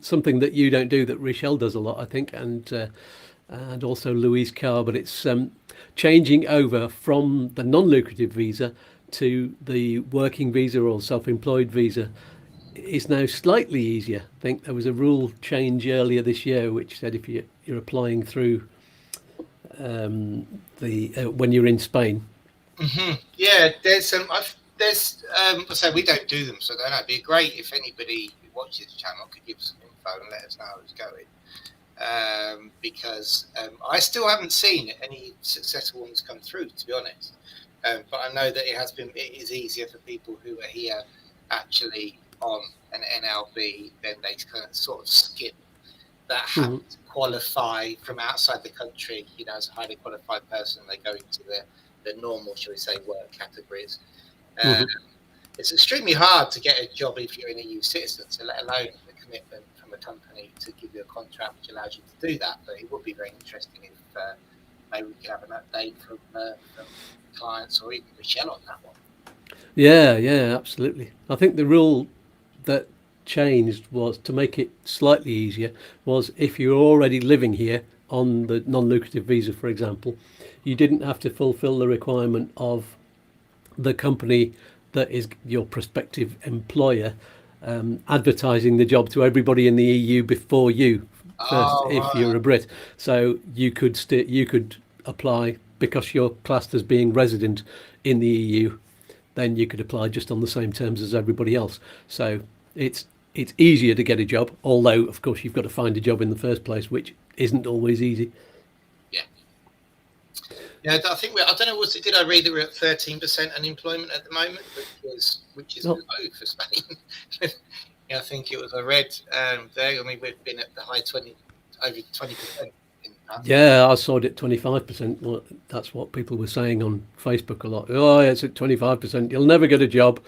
something that you don't do that Rochelle does a lot, I think, and also Louise Carr. But it's changing over from the non-lucrative visa to the working visa or self-employed visa. Is now slightly easier. I think there was a rule change earlier this year which said if you're applying through when you're in Spain. Mm-hmm. Yeah, there's so we don't do them, so I don't know. It'd be great if anybody who watches the channel could give us some info and let us know how it's going. Because I still haven't seen any successful ones come through, to be honest. But I know that it is easier for people who are here actually on an NLB, then they kind of sort of skip that have to qualify from outside the country, as a highly qualified person. They go into the normal, shall we say, work categories. It's extremely hard to get a job if you're an EU citizen, so let alone the commitment from a company to give you a contract which allows you to do that. But it would be very interesting if maybe we could have an update from clients or even Rochelle on that one. Yeah, absolutely. I think the rule that changed was to make it slightly easier was if you're already living here on the non-lucrative visa, for example, you didn't have to fulfill the requirement of the company that is your prospective employer advertising the job to everybody in the EU before you first, if you're a Brit. So you could apply because you're classed as being resident in the EU, then you could apply just on the same terms as everybody else. So it's easier to get a job, although of course you've got to find a job in the first place, which isn't always easy. Yeah, I think I don't know. Did I read that we're at 13% unemployment at the moment, which is low for Spain? I think it was. I read there. I mean, we've been at the high 20, over 20%. Yeah, I saw it at 25%. Well, that's what people were saying on Facebook a lot. Oh, it's at 25%. You'll never get a job.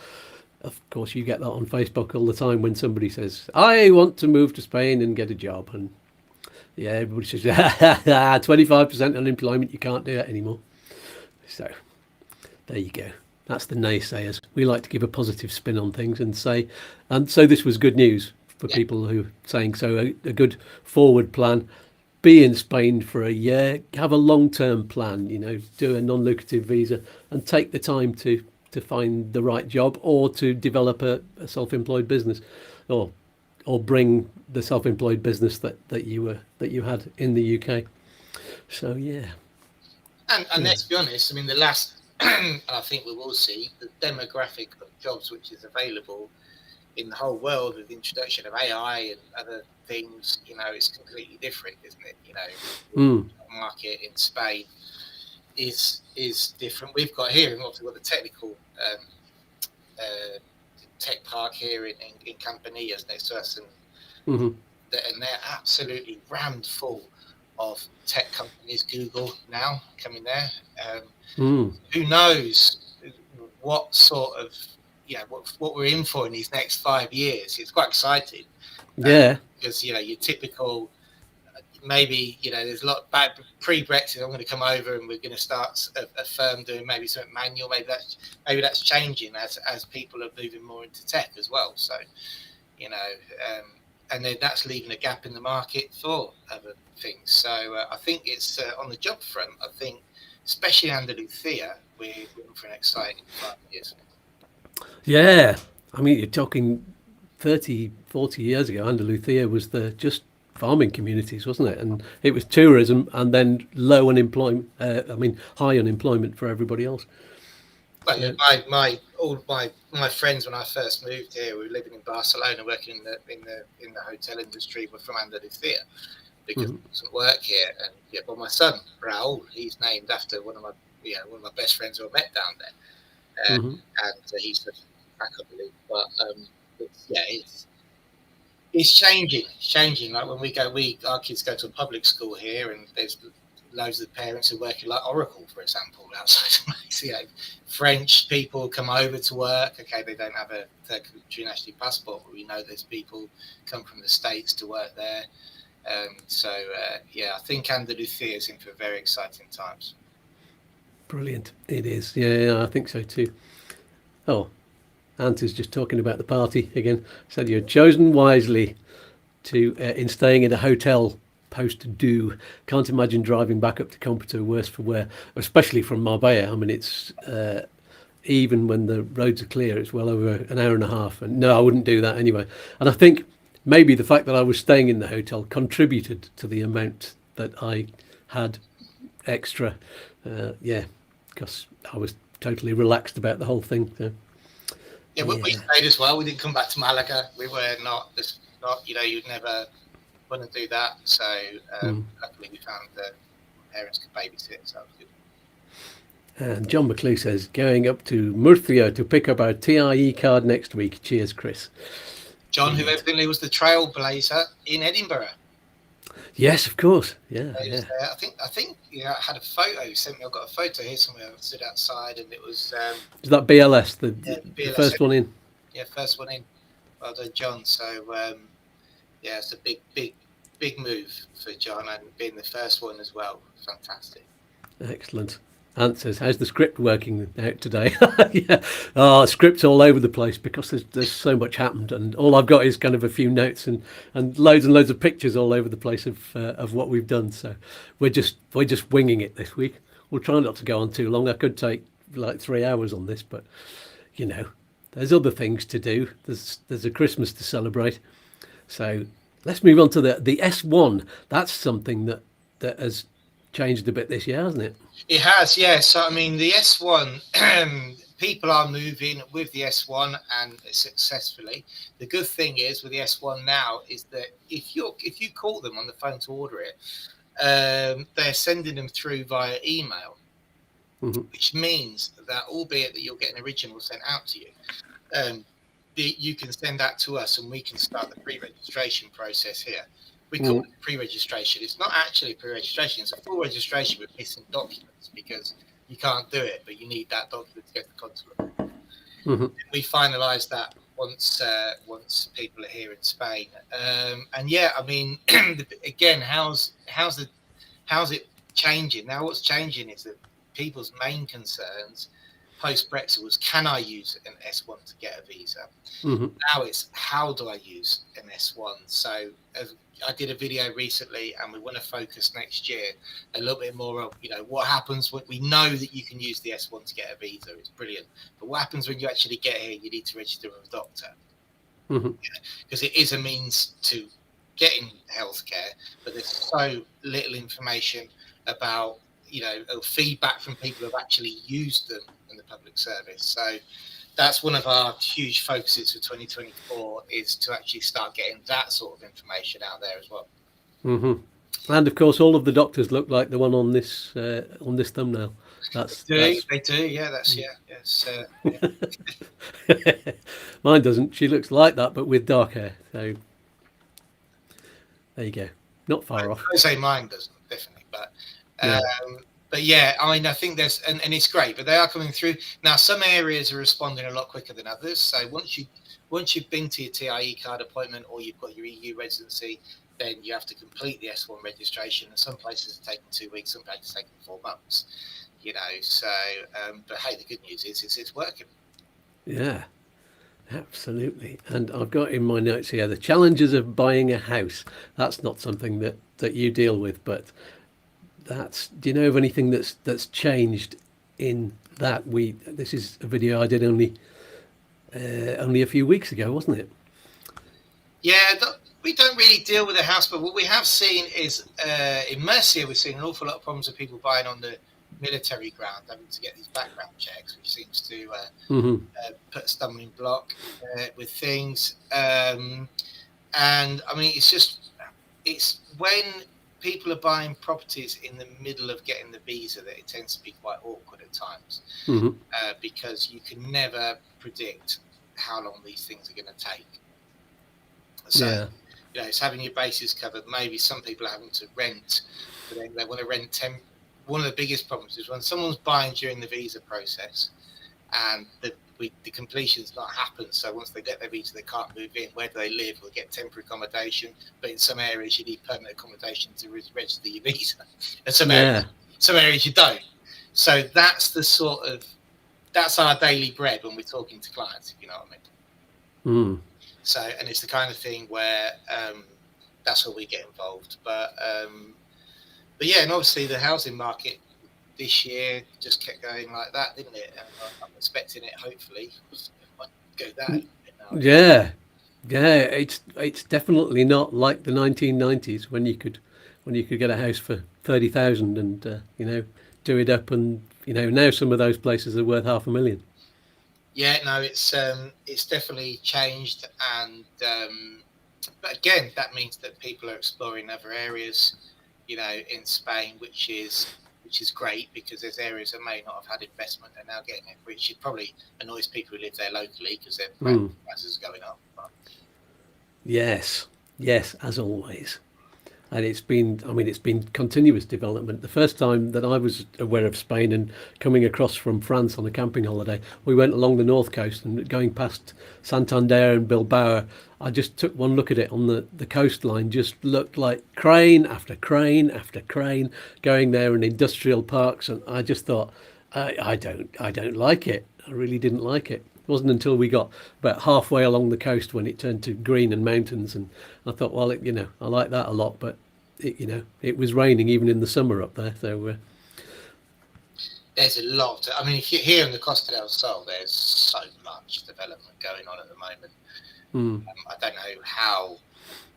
Of course, you get that on Facebook all the time when somebody says, I want to move to Spain and get a job. And yeah, everybody says, 25% unemployment, you can't do that anymore. So there you go. That's the naysayers. We like to give a positive spin on things and say, and so this was good news for people who are saying, so a good forward plan. Be in Spain for a year, have a long-term plan, do a non-lucrative visa and take the time to find the right job or to develop a self-employed business or bring the self-employed business that you had in the UK. So yeah. And let's be honest, I mean, the last, and I think we will see, the demographic of jobs which is available in the whole world with the introduction of AI and other things, it's completely different, isn't it? The market in Spain is different. We've got here, and we've got the technical tech park here in Campanillas next to us, and they're absolutely rammed full of tech companies. Google now coming there. Who knows what sort of what we're in for in these next 5 years. It's quite exciting. Yeah. Because your typical, maybe there's a lot bad pre-Brexit. I'm going to come over and we're going to start a firm doing maybe something manual. Maybe that's changing as people are moving more into tech as well. So and then that's leaving a gap in the market for other things. So I think it's on the job front. I think especially in Andalusia, we're in for an exciting 5 years. Yeah, I mean, you're talking 30, 40 years ago, Andalusia was just farming communities, wasn't it? And it was tourism and then low unemployment, high unemployment for everybody else. Well, yeah. all my friends when I first moved here, we were living in Barcelona, working in the hotel industry, were from Andalusia because it doesn't work here. And my son Raul, he's named after one of my best friends who I met down there, and he's I can't believe, but it's changing. It's changing. Like when our kids go to a public school here, and there's loads of parents who work like Oracle, for example, outside of French people come over to work. Okay, they don't have a third country national passport, but we know there's people come from the States to work there. I think Andalusia is in for very exciting times. Brilliant. It is. Yeah, I think so too. Oh, Ant is just talking about the party again. Said you're chosen wisely in staying in a hotel post-due. Can't imagine driving back up to Compito worse for wear, especially from Marbella. I mean, it's even when the roads are clear, it's well over an hour and a half. And no, I wouldn't do that anyway. And I think maybe the fact that I was staying in the hotel contributed to the amount that I had extra. Because I was totally relaxed about the whole thing. So. Yeah, we stayed as well. We didn't come back to Malaga. We were not, you'd never want to do that. So luckily we found that parents could babysit, so that was good. And John McClue says, going up to Murcia to pick up our TIE card next week. Cheers, Chris. John, who evidently was the trailblazer in Edinburgh. Yes, of course. Yeah. I think I had a photo. He sent me. I've got a photo here somewhere. I stood outside, and it was. Is that BLS, the BLS, first one in? Yeah, first one in. Well done, John. So it's a big move for John, and being the first one as well. Fantastic. Excellent. Ant says, how's the script working out today? Yeah. Script's all over the place because there's so much happened, and all I've got is kind of a few notes and loads of pictures all over the place of what we've done. So we're just winging it this week. We'll try not to go on too long. I could take like 3 hours on this, but there's other things to do. There's a Christmas to celebrate. So let's move on to the S1. That's something that has changed a bit this year, hasn't it? It has, yeah. So I mean, the S1, people are moving with the S1 and successfully. The good thing is with the S1 now is that if you call them on the phone to order it, they're sending them through via email, which means that albeit that you'll get an original sent out to you, you can send that to us and we can start the pre-registration process here. We call it pre-registration. It's not actually pre-registration. It's a full registration with missing documents because you can't do it, but you need that document to get the consulate. We finalise that once people are here in Spain. I mean, again, how's it changing? Now what's changing is that people's main concerns post-Brexit was, can I use an S1 to get a visa? Now it's, how do I use an S1? So I did a video recently, and we want to focus next year a little bit more on, what happens when we know that you can use the S1 to get a visa. It's brilliant. But what happens when you actually get here? You need to register with a doctor. Because it is a means to getting healthcare, but there's so little information about, feedback from people who've actually used them in the public service. So that's one of our huge focuses for 2024 is to actually start getting that sort of information out there as well. And of course, all of the doctors look like the one on this thumbnail. They do. Yeah, yes. Mine doesn't. She looks like that, but with dark hair. So there you go. Not far off. I say mine doesn't, definitely, but But yeah, I mean, I think there's, and it's great, but they are coming through now. Some areas are responding a lot quicker than others. So once you've been to your TIE card appointment or you've got your EU residency, then you have to complete the S1 registration. And some places are taking 2 weeks, some places are taking 4 months. You know, so but hey, the good news is it's working. Yeah, absolutely. And I've got in my notes here the challenges of buying a house. That's not something that you deal with, but do you know of anything that's changed in that? This is a video I did only a few weeks ago, wasn't it? Yeah, we don't really deal with the house, but what we have seen is in Mercia, we've seen an awful lot of problems with people buying on the military ground, having to get these background checks, which seems to put a stumbling block with things. And I mean, it's when people are buying properties in the middle of getting the visa that it tends to be quite awkward at times, because you can never predict how long these things are going to take. So, you know, it's having your bases covered. Maybe some people are having to rent, but then they want to rent one of the biggest problems is when someone's buying during the visa process and the completion's not happened. So once they get their visa, they can't move in. Where do they live? Or get temporary accommodation. But in some areas, you need permanent accommodation to register your visa. And some areas you don't. So that's our daily bread when we're talking to clients, if you know what I mean. So, and it's the kind of thing where that's where we get involved. But yeah, and obviously the housing market this year just kept going like that, didn't it? And I'm expecting it, hopefully, go down. Yeah, it's definitely not like the 1990s when you could get a house for 30,000 and you know, do it up, and you know, now some of those places are worth $500,000. Yeah, no, it's definitely changed, and but again, that means that people are exploring other areas, you know, in Spain, which is great, because there's areas that may not have had investment and now getting it, which probably annoys people who live there locally because their prices are going up. But... Yes, as always. And it's been continuous development. The first time that I was aware of Spain and coming across from France on a camping holiday, we went along the north coast, and going past Santander and Bilbao, I just took one look at it on the coastline, just looked like crane after crane after crane going there, and industrial parks, and I just thought, I don't like it. I really didn't like it. It wasn't until we got about halfway along the coast when it turned to green and mountains, and I thought, well, you know, I like that a lot, but it was raining even in the summer up there, so there's a lot. I mean, if you're here in the Costa del Sol, there's so much development going on at the moment. I don't know how,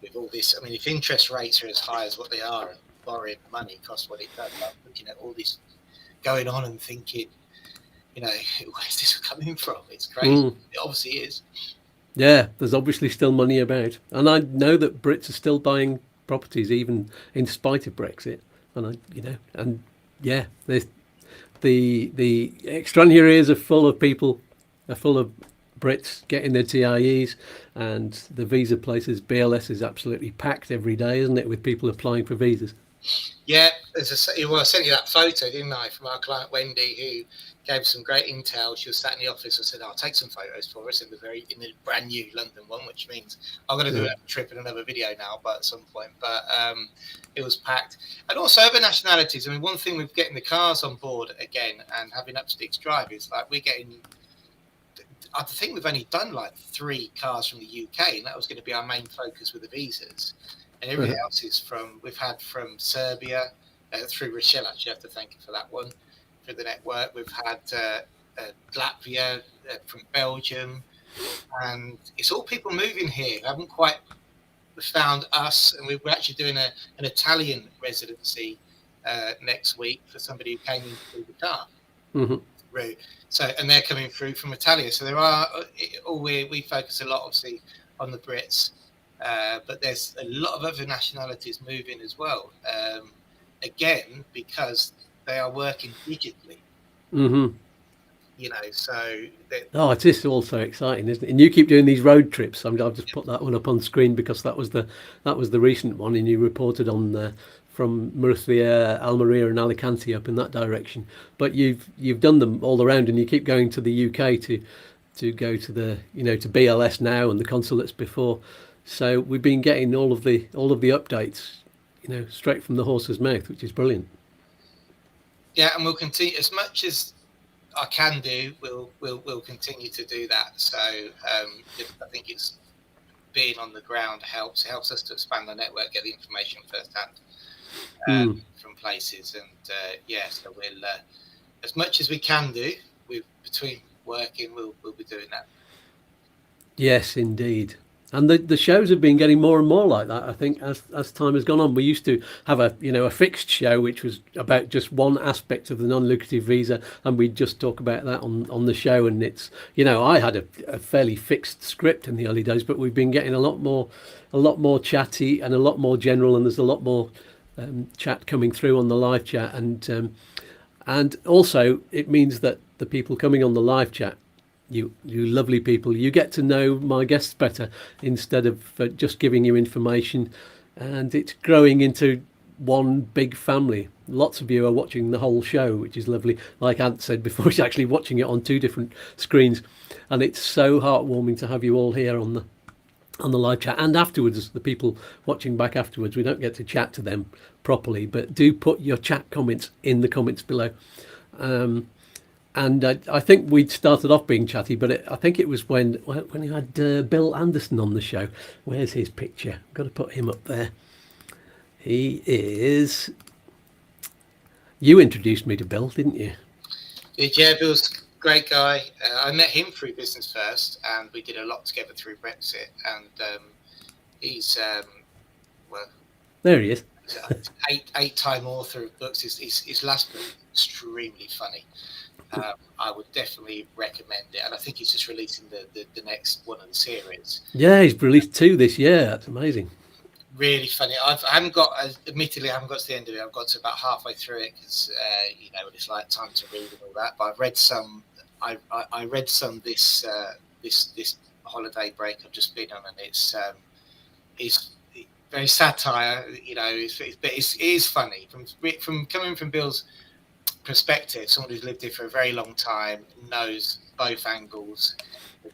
with all this, I mean, if interest rates are as high as what they are and borrowing money costs what it does, I'm looking at all this going on and thinking, you know, where's this coming from? It's crazy. It obviously is. Yeah, there's obviously still money about. And I know that Brits are still buying properties even in spite of Brexit. And the extraneous areas are full of people, are full of Brits getting their TIEs, and the visa places, BLS is absolutely packed every day, isn't it, with people applying for visas? Yeah, I sent you that photo, didn't I, from our client Wendy, who gave some great intel. She was sat in the office and said, "I'll take some photos for us in the brand new London one," which means I'm going to do a trip in another video now, but at some point. But it was packed, and also other nationalities. I mean, one thing with getting the cars on board again and having Upsticks drive is like we're getting. I think we've only done like 3 cars from the UK, and that was going to be our main focus with the visas. And everything else is we've had from Serbia, through Rochelle, actually, I have to thank you for that one, through the network. We've had Latvia, from Belgium, and it's all people moving here. We haven't quite found us, and we're actually doing an Italian residency next week for somebody who came in through the car route. So, and they're coming through from Italia. So there are, we focus a lot, obviously, on the Brits. But there's a lot of other nationalities moving as well, again, because they are working digitally. You know, so... it is all so exciting, isn't it? And you keep doing these road trips. I've just put that one up on screen because that was the recent one, and you reported on from Murcia, Almeria, and Alicante up in that direction. But you've done them all around, and you keep going to the UK to go to the to BLS now and the consulates before. So we've been getting all of the updates, straight from the horse's mouth, which is brilliant. Yeah, and we'll continue as much as I can do. We'll continue to do that. So I think it's being on the ground helps. It helps us to expand the network, get the information firsthand from places, and so we'll as much as we can do. Between working, we'll be doing that. Yes, indeed. And the shows have been getting more and more like that, I think, as time has gone on. We used to have a fixed show which was about just one aspect of the non-lucrative visa, and we'd just talk about that on the show. And it's I had a fairly fixed script in the early days, but we've been getting a lot more chatty and a lot more general, and there's a lot more chat coming through on the live chat, and also it means that the people coming on the live chat, you lovely people, you get to know my guests better instead of just giving you information, and it's growing into one big family. Lots of you are watching the whole show, which is lovely. Like Ant said before, he's actually watching it on 2 different screens, and it's so heartwarming to have you all here on the live chat. And afterwards, the people watching back afterwards, we don't get to chat to them properly, but do put your chat comments in the comments below. And I think we'd started off being chatty, but I think it was when you had Bill Anderson on the show. Where's his picture? I've got to put him up there. He is... You introduced me to Bill, didn't you? Yeah, Bill's a great guy. I met him through business first, and we did a lot together through Brexit. And he's, there he is. 8-time author of books. His last book is extremely funny. I would definitely recommend it, and I think he's just releasing the next one of the series. Yeah, he's released 2 this year. That's amazing. Really funny. I haven't got to the end of it. I've got to about halfway through it because it's like time to read and all that. But I've read some. I read some this holiday break I've just been on, and it's very satire. But it is funny from coming from Bill's perspective. Someone who's lived here for a very long time, knows both angles.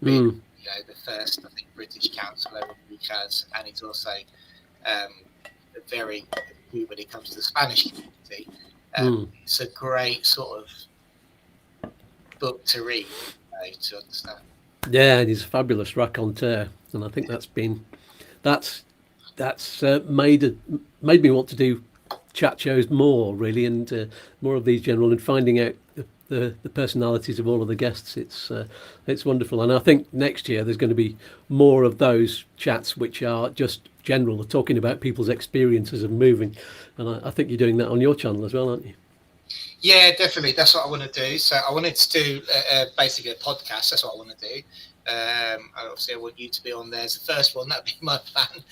Been, the first, I think, British councillor in UCAS, and he's also very good when it comes to the Spanish community. It's a great sort of book to read, to understand. Yeah, and he's a fabulous raconteur, and I think that's made me want to do chat shows more, really, and more of these general, and finding out the personalities of all of the guests. It's wonderful, and I think next year there's going to be more of those chats which are just general, talking about people's experiences of moving, and I think you're doing that on your channel as well, aren't you? Yeah, definitely. That's what I want to do. So I wanted to do basically a podcast. That's what I want to do. Obviously, I want you to be on there as the first one. That'd be my plan.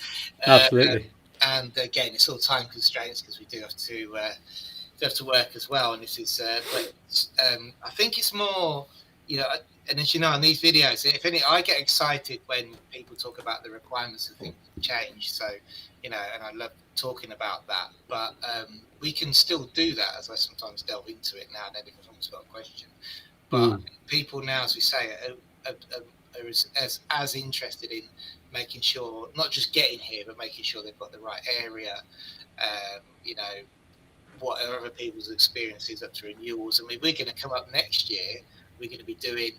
Absolutely. And again, it's all time constraints because we do have to work as well. And this is, I think it's more, and as you know, in these videos, if any, I get excited when people talk about the requirements of things change. So, and I love talking about that. But we can still do that, as I sometimes delve into it now and then if someone's got a question. But people now, as we say, are as interested in making sure, not just getting here, but making sure they've got the right area, what are other people's experiences up to renewals. I mean, we're going to come up next year, we're going to be doing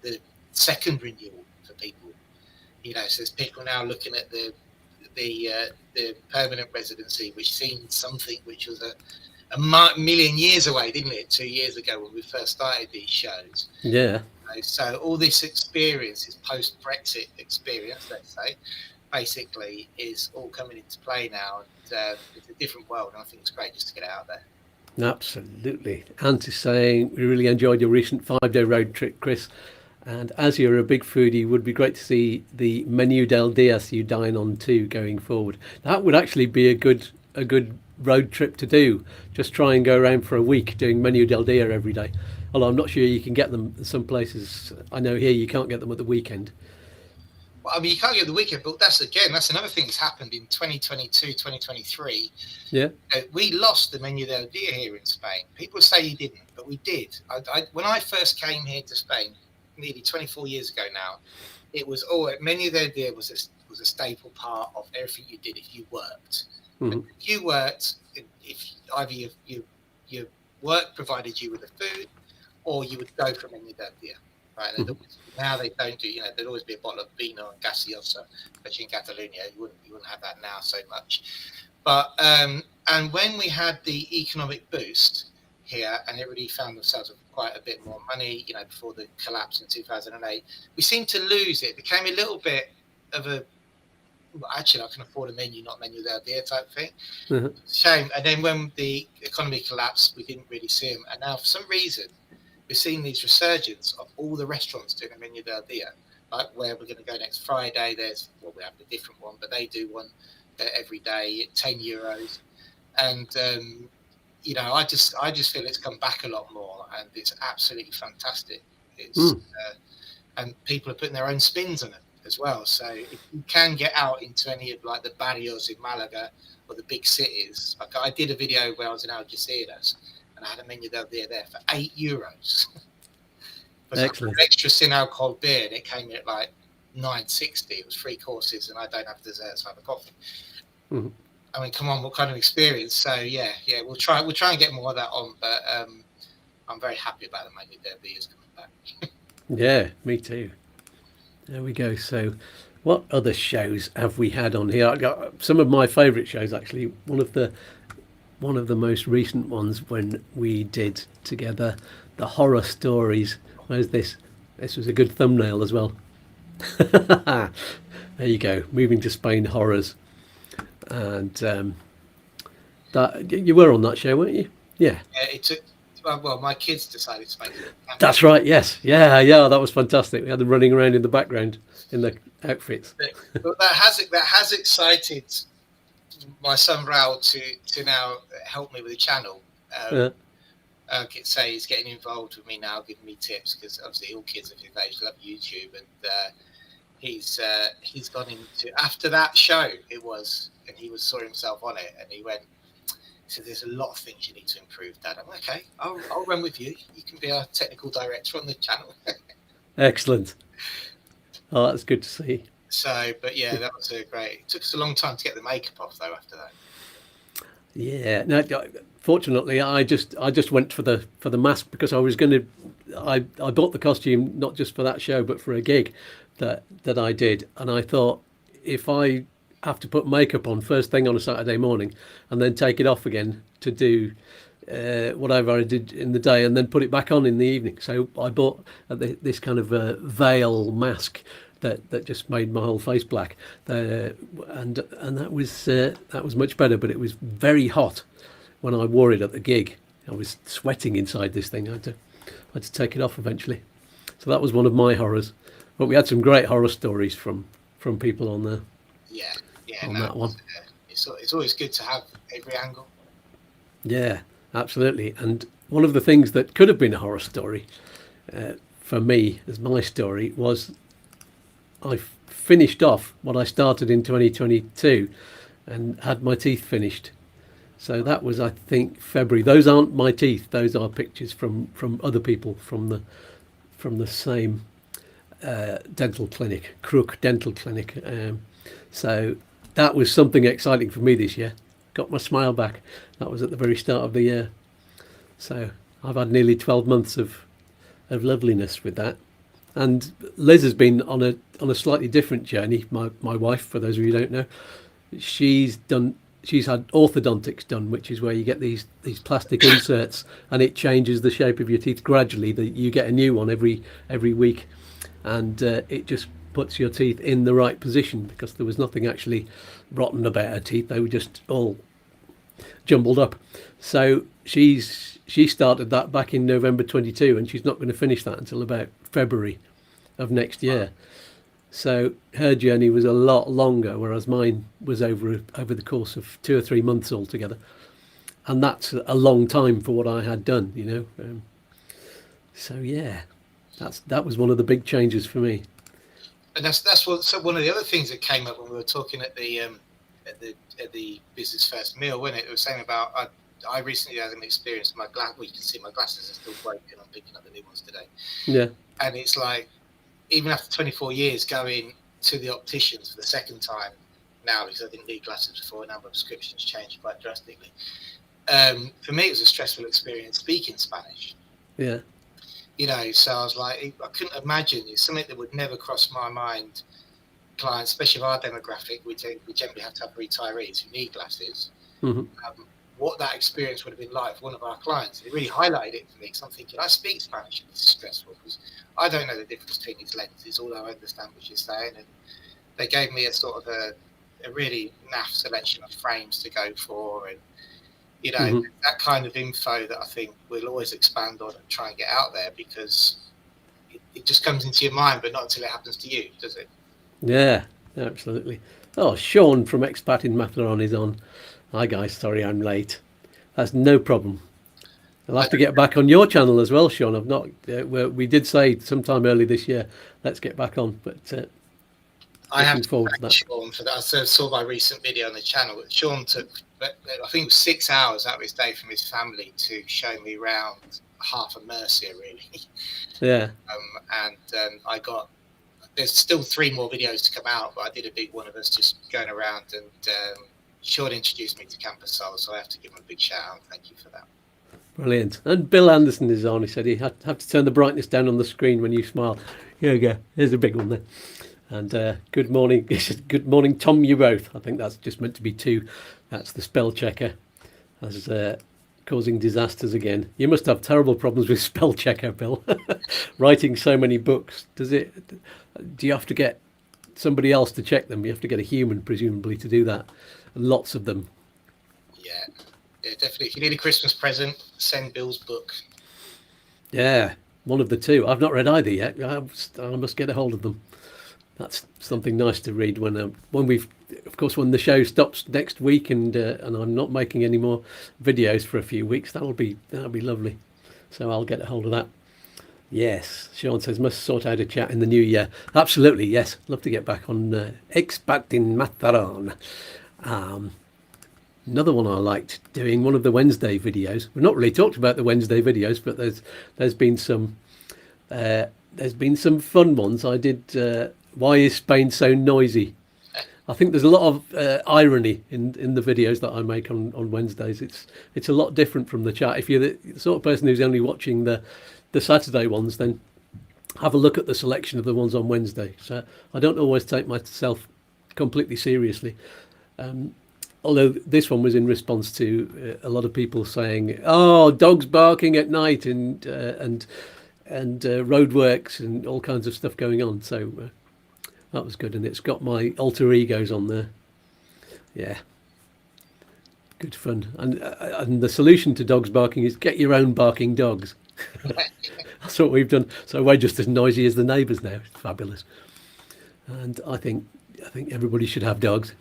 the second renewal for people. So there's people now looking at the permanent residency, which seemed something which was a million years away, didn't it? 2 years ago when we first started these shows. Yeah. So all this experience, this post-Brexit experience, let's say, basically is all coming into play now. And it's a different world, and I think it's great just to get it out there. Absolutely. Ant is saying, we really enjoyed your recent 5-day road trip, Chris. And as you're a big foodie, it would be great to see the Menú del Día you dine on too going forward. That would actually be a good road trip to do. Just try and go around for a week doing Menú del Día every day. Although I'm not sure you can get them in some places. I know here you can't get them at the weekend. Well, I mean, you can't get the weekend, but that's another thing that's happened in 2022, 2023. Yeah. We lost the Menu del Dia here in Spain. People say you didn't, but we did. When I first came here to Spain, nearly 24 years ago now, it was Menu del Dia was a staple part of everything you did if you worked. Mm-hmm. If you worked, if either your work provided you with the food, or you would go for Menu del Dia. Right? Mm-hmm. Now they don't do. There'd always be a bottle of vino and gaseosa, especially in Catalonia. You wouldn't have that now so much. But and when we had the economic boost here, and everybody found themselves with quite a bit more money, before the collapse in 2008, we seemed to lose it. It became a little bit of a actually I can afford a menu, not Menu del Dia type thing. Mm-hmm. Shame. And then when the economy collapsed, we didn't really see them. And now for some reason, we're seeing these resurgence of all the restaurants doing a Menu del Dia, like where we're going to go next Friday. We have a different one, but they do one every day at €10, and I just feel it's come back a lot more, and it's absolutely fantastic. It's and people are putting their own spins on it as well. So if you can get out into any of like the barrios in Malaga or the big cities, like I did a video where I was in Algeciras. I had a Menu del Dia there for €8. Excellent. Like extra sin alcohol beer, and it came in at like $9.60. It was 3 courses, and I don't have desserts. I have a coffee. Mm-hmm. I mean, come on, what kind of experience? So yeah, we'll try and get more of that on. But I'm very happy about the Menu del Dia's coming back. Yeah, me too. There we go. So, what other shows have we had on here? I got some of my favourite shows actually. One of the most recent ones when we did together the horror stories. Where's this? This was a good thumbnail as well. There you go. Moving to Spain horrors. And that you were on that show, weren't you? Yeah. Yeah, it took. Well, my kids decided to make it. That's right. Yes. Yeah. That was fantastic. We had them running around in the background in the outfits. But that has excited my son Raul to now help me with the channel. I could say he's getting involved with me now, giving me tips, because obviously all kids of his age love YouTube, and he's gone into, after that show and he saw himself on it, and he said, "There's a lot of things you need to improve, Dad." I'm like, "Okay, I'll run with you. You can be our technical director on the channel." Excellent. Oh, that's good to see. So, but yeah, that was great. It took us a long time to get the makeup off, though. After that. Yeah. No. Fortunately, I just went for the mask, because I was going to. I bought the costume not just for that show, but for a gig that I did, and I thought, if I have to put makeup on first thing on a Saturday morning and then take it off again to do whatever I did in the day and then put it back on in the evening, so I bought this kind of veil mask that just made my whole face black, and that was much better. But it was very hot when I wore it at the gig. I was sweating inside this thing. I had to take it off eventually. So that was one of my horrors. But we had some great horror stories from people on there. Yeah, on that one. It's always good to have every angle. Yeah, absolutely. And one of the things that could have been a horror story for me, as my story, was I finished off what I started in 2022 and had my teeth finished. So that was, I think, February. Those aren't my teeth. Those are pictures from other people from the same dental clinic, Crooke Dental Clinic. So that was something exciting for me this year. Got my smile back. That was at the very start of the year. So I've had nearly 12 months of loveliness with that. And Liz has been on a slightly different journey. My wife, for those of you who don't know, she's had orthodontics done, which is where you get these plastic inserts, and it changes the shape of your teeth gradually. That you get a new one every week, and it just puts your teeth in the right position, because there was nothing actually rotten about her teeth. They were just all jumbled up. So she started that back in November 22, and she's not going to finish that until about February of next year. So her journey was a lot longer, whereas mine was over the course of 2 or 3 months altogether. And that's a long time for what I had done, So yeah, that was one of the big changes for me. and that's what. So one of the other things that came up when we were talking at the business first meal, when it was saying about I recently had an experience. My glass, well, you can see my glasses are still broken. I'm picking up the new ones today. Yeah. And it's like, even after 24 years going to the opticians for the second time now, because I didn't need glasses before, now my prescriptions changed quite drastically. For me, it was a stressful experience speaking Spanish. Yeah. You know, so I was like, I couldn't imagine. It's something that would never cross my mind. Clients, especially of our demographic, we generally have to have retirees who need glasses. Mm-hmm. What that experience would have been like for one of our clients. It really highlighted it for me, because I'm thinking, I speak Spanish and it's stressful because I don't know the difference between these lenses, although I understand what you're saying. And they gave me a sort of a really naff selection of frames to go for, and you know, mm-hmm. that kind of info that I think we'll always expand on and try and get out there, because it just comes into your mind, but not until it happens to you, does it? Yeah, absolutely. Oh, Sean from Expat in Matharon is on. Hi guys, sorry I'm late. That's no problem. I'll have to get back on your channel as well, Sean. I've not. We did say sometime early this year, let's get back on. But I have looking forward to that. Sean for that. I saw my recent video on the channel. Sean took, I think it was 6 hours out of his day from his family to show me around half of Mercia, really. Yeah. I got. There's still 3 more videos to come out, but I did a big one of us just going around, and Sean introduced me to Campbell, so I have to give him a big shout out. Thank you for that. Brilliant. And Bill Anderson is on. He said he had to turn the brightness down on the screen when you smile. Here we go. Here's a big one there. And good morning. He said, good morning, Tom, you both. I think that's just meant to be 2. That's the spell checker. That's causing disasters again. You must have terrible problems with spell checker, Bill. Writing so many books. Do you have to get somebody else to check them? You have to get a human, presumably, to do that. And lots of them. Yeah, definitely. If you need a Christmas present, send Bill's book. Yeah, one of the 2. I've not read either yet. I must get a hold of them. That's something nice to read when the show stops next week and I'm not making any more videos for a few weeks. That'll be lovely. So I'll get a hold of that. Yes, Sean says must sort out a chat in the new year. Absolutely, yes. Love to get back on Expat in Matharon. Another one I liked doing, one of the Wednesday videos. We've not really talked about the Wednesday videos, but there's been some fun ones. I did. Why is Spain so noisy? I think there's a lot of irony in the videos that I make on Wednesdays. It's a lot different from the chat. If you're the sort of person who's only watching the Saturday ones, then have a look at the selection of the ones on Wednesday. So I don't always take myself completely seriously. Although this one was in response to a lot of people saying, "Oh, dogs barking at night and roadworks and all kinds of stuff going on." So that was good, and it's got my alter egos on there. Yeah, good fun. And the solution to dogs barking is get your own barking dogs. That's what we've done. So we're just as noisy as the neighbours now. It's fabulous. And I think everybody should have dogs.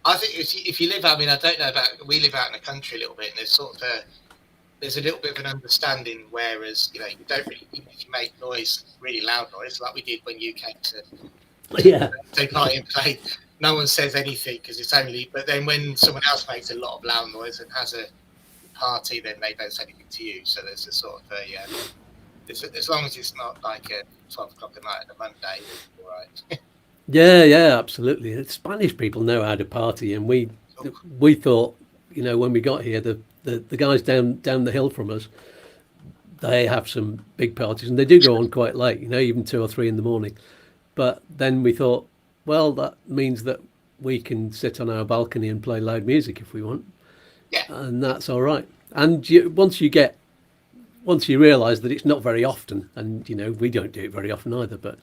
I think if you live, I mean, I don't know about, we live out in the country a little bit, and there's sort of there's a little bit of an understanding, whereas, you know, you don't really, even if you make noise, really loud noise, like we did when you came to take part in play, no one says anything because it's only, but then when someone else makes a lot of loud noise and has a party, then they don't say anything to you. So there's a sort of as long as it's not like at 12 o'clock at night on a Monday, it's all right. Yeah, absolutely. The Spanish people know how to party, and we thought, you know, when we got here, the guys down the hill from us, they have some big parties, and they do go on quite late, you know, even 2 or 3 in the morning. But then we thought, well, that means that we can sit on our balcony and play loud music if we want. Yeah. And that's all right. And once you realise that it's not very often, and, you know, we don't do it very often either, but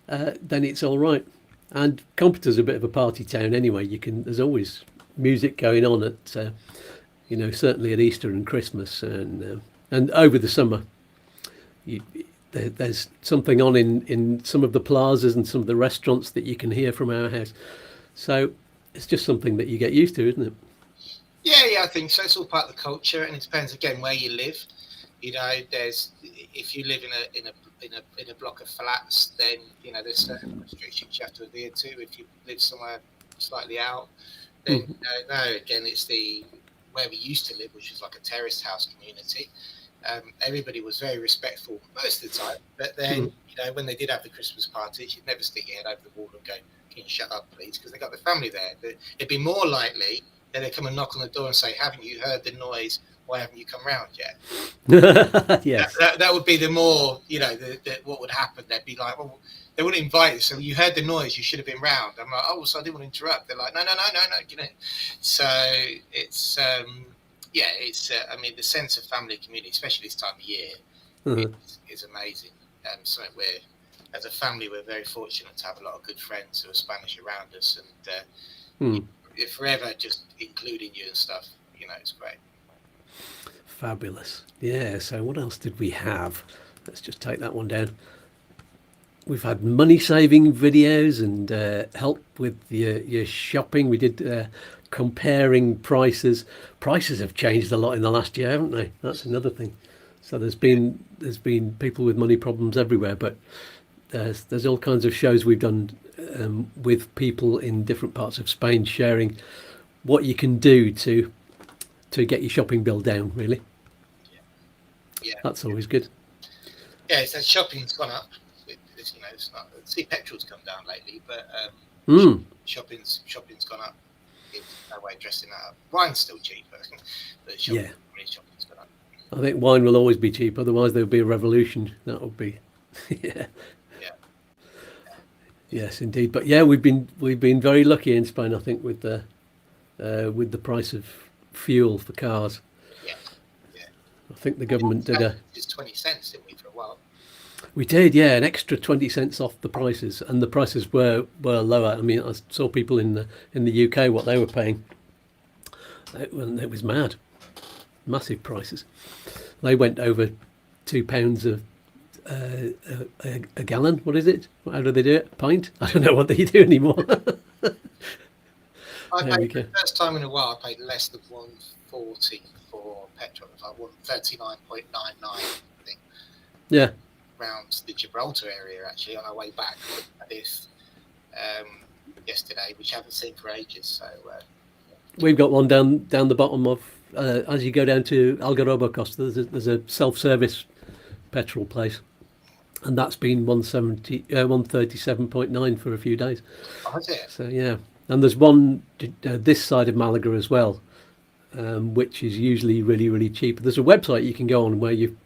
then it's all right. And Computer's a bit of a party town anyway. There's always music going on at, you know, certainly at Easter and Christmas, and over the summer. There's something on in some of the plazas and some of the restaurants that you can hear from our house. So it's just something that you get used to, isn't it? Yeah, I think so. It's all part of the culture, and it depends again where you live. You know, there's if you live in a block of flats, then you know there's certain restrictions you have to adhere to. If you live somewhere slightly out, then no. Again, it's where we used to live, which was like a terraced house community. Everybody was very respectful most of the time, but then you know when they did have the Christmas parties, you'd never stick your head over the wall and go, "Can you shut up, please?" Because they got the family there. But it'd be more likely that they come and knock on the door and say, "Haven't you heard the noise? Why haven't you come round yet?" Yes. That would be the more, you know, what would happen. They'd be like, well, they wouldn't invite you. So you heard the noise, you should have been round. I'm like, oh, so I didn't want to interrupt. They're like, no, you know. So it's, it's, I mean, the sense of family community, especially this time of year, is amazing. Something where, as a family, we're very fortunate to have a lot of good friends who are Spanish around us, and forever just including you and stuff. You know, it's great. Fabulous. Yeah, so what else did we have? Let's just take that one down. We've had money saving videos and help with your shopping. We did comparing prices. Prices have changed a lot in the last year, haven't they? That's another thing. So there's been people with money problems everywhere, but there's all kinds of shows we've done with people in different parts of Spain sharing what you can do to get your shopping bill down, really. Yeah, that's always good. Yeah, so shopping's gone up. It's, you know, it's not. See, petrol's come down lately, but shopping's gone up. It's no way of dressing that up. Wine's still cheaper, but shopping's gone up. I think wine will always be cheap. Otherwise, there would be a revolution. That would be, Yes, indeed. But yeah, we've been very lucky in Spain, I think, with the price of fuel for cars. I think the government did It's 20 cents, didn't we, for a while? We did, yeah, an extra 20 cents off the prices, and the prices were lower. I mean, I saw people in the UK what they were paying. It was mad, massive prices. They went over £2 a gallon. What is it? How do they do it? A pint? I don't know what they do anymore. I paid the first time in a while. I paid less than £1.40 for petrol. It was like 139.99, I think. Yeah. Around the Gibraltar area, actually, on our way back. This yesterday, which I haven't seen for ages. So we've got one down the bottom of as you go down to Algarrobo Costa. There's a self-service petrol place, and that's been 137.9 for a few days. Oh, is it? So yeah, and there's one this side of Malaga as well, which is usually really, really cheap. There's a website you can go on where you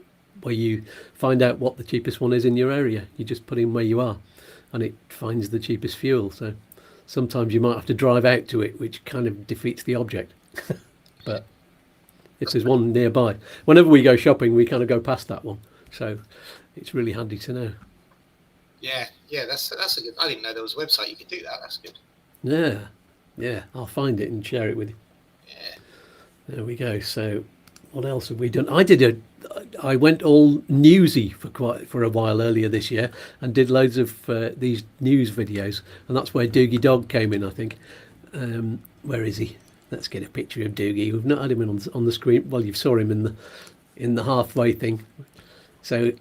find out what the cheapest one is in your area. You just put in where you are, and it finds the cheapest fuel. So sometimes you might have to drive out to it, which kind of defeats the object. But if there's one nearby, whenever we go shopping, we kind of go past that one. So it's really handy to know. Yeah, that's a good. I didn't know there was a website you could do that. That's good. Yeah, I'll find it and share it with you. Yeah. There we go. So what else have we done? I went all newsy for a while earlier this year and did loads of these news videos, and that's where Doogie Dog came in, I think. Where is he? Let's get a picture of Doogie. We've not had him on the screen. Well, you saw him in the halfway thing. So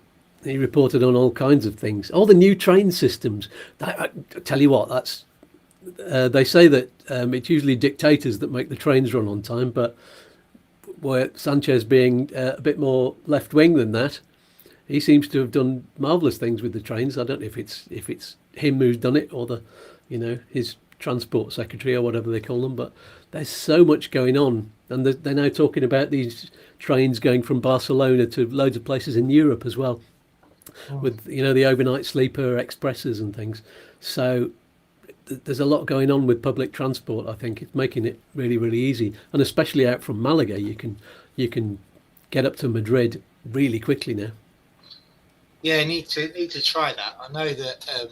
he reported on all kinds of things. All the new train systems. I tell you what, that's they say that it's usually dictators that make the trains run on time, but where Sanchez being a bit more left-wing than that, he seems to have done marvellous things with the trains. I don't know if it's him who's done it or his transport secretary or whatever they call them, but there's so much going on, and they're now talking about these trains going from Barcelona to loads of places in Europe as well, with the overnight sleeper expresses and things. So there's a lot going on with public transport. I think it's making it really, really easy, and especially out from Malaga, you can get up to Madrid really quickly now. Yeah, need to try that. I know that.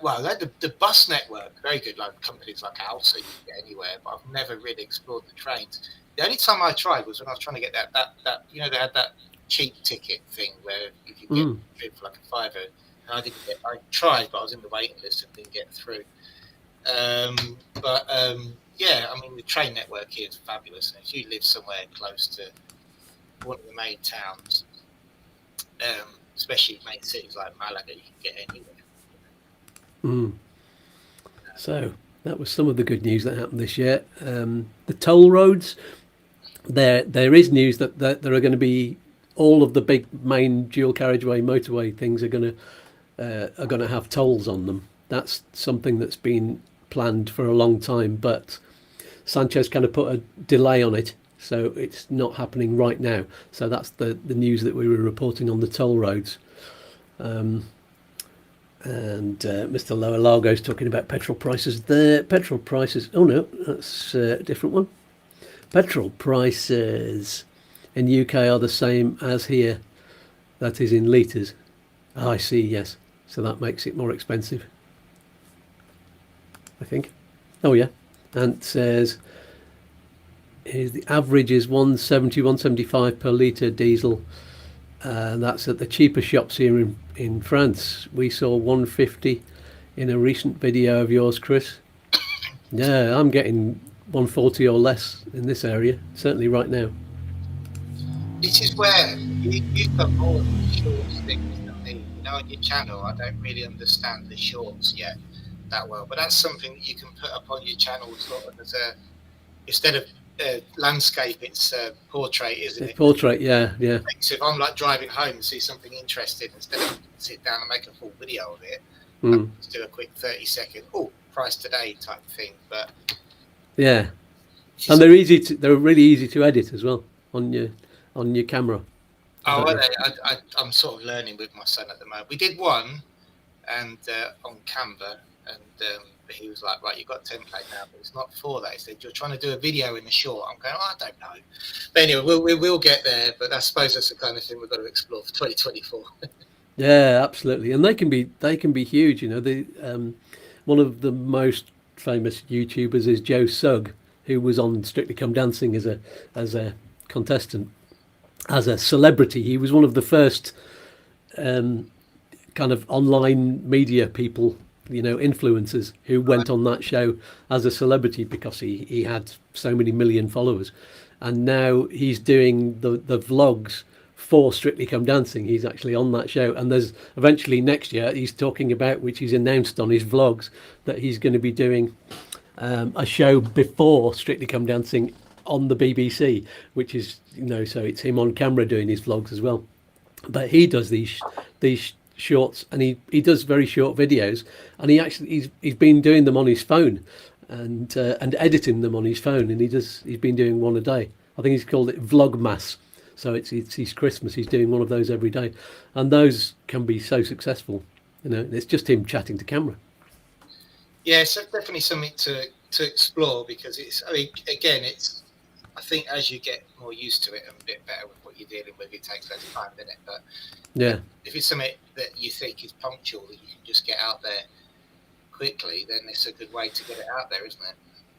Well, the bus network very good. Like companies like Alsa, you can get anywhere, but I've never really explored the trains. The only time I tried was when I was trying to get that they had that cheap ticket thing where you could get a trip for like a £5. I tried, but I was in the waiting list and didn't get through. Yeah, I mean, the train network here is fabulous. And if you live somewhere close to one of the main towns, especially main cities like Malaga, you can get anywhere. So that was some of the good news that happened this year. The toll roads, there is news that there are going to be all of the big main dual carriageway motorway things are going to have tolls on them. That's something that's been planned for a long time, but Sanchez kind of put a delay on it, so it's not happening right now. So that's the news that we were reporting on the toll roads. And Mr. Lower Largo's talking about petrol prices there. Petrol prices, oh no, that's a different one. Petrol prices in UK are the same as here, that is in litres. I see, yes. So that makes it more expensive, I think. Oh yeah, and it says here's the average is 170, 175 per litre diesel. That's at the cheaper shops here in France. We saw 150 in a recent video of yours, Chris. Yeah, I'm getting 140 or less in this area, certainly right now. This is where you've got more shorts things than me. You know, on your channel, I don't really understand the shorts yet that well, but that's something that you can put up on your channel sort of as a, instead of landscape, it's portrait, isn't it? Portrait, yeah. So if I'm like driving home and see something interesting, instead of sit down and make a full video of it, just do a quick 30-second, price today type thing. But yeah, and they're really easy to edit as well on your camera. I'm sort of learning with my son at the moment. We did one, and on Canva, and he was like, right, you've got a template now, but it's not for that. He said, you're trying to do a video in the short. I'm going, I don't know. But anyway, we'll get there. But I suppose that's the kind of thing we've got to explore for 2024. Yeah, absolutely. And they can be huge. You know, one of the most famous YouTubers is Joe Sugg, who was on Strictly Come Dancing as a contestant, as a celebrity. He was one of the first kind of online media people, you know, influencers who went on that show as a celebrity because he had so many million followers. And now he's doing the vlogs for Strictly Come Dancing. He's actually on that show, and there's eventually next year he's talking about, which he's announced on his vlogs, that he's going to be doing a show before Strictly Come Dancing on the BBC, which is, you know, so it's him on camera doing his vlogs as well. But he does these shorts, and he does very short videos, and he's been doing them on his phone and editing them on his phone, and he's been doing one a day. I think he's called it Vlogmas. So it's his Christmas. He's doing one of those every day, and those can be so successful. You know, it's just him chatting to camera. Yeah, so definitely something to explore, because it's. I mean, again, it's. I think as you get more used to it and a bit better with what you're dealing with, it takes less time, doesn't it? But yeah, if it's something that you think is punctual, that you can just get out there quickly, then it's a good way to get it out there, isn't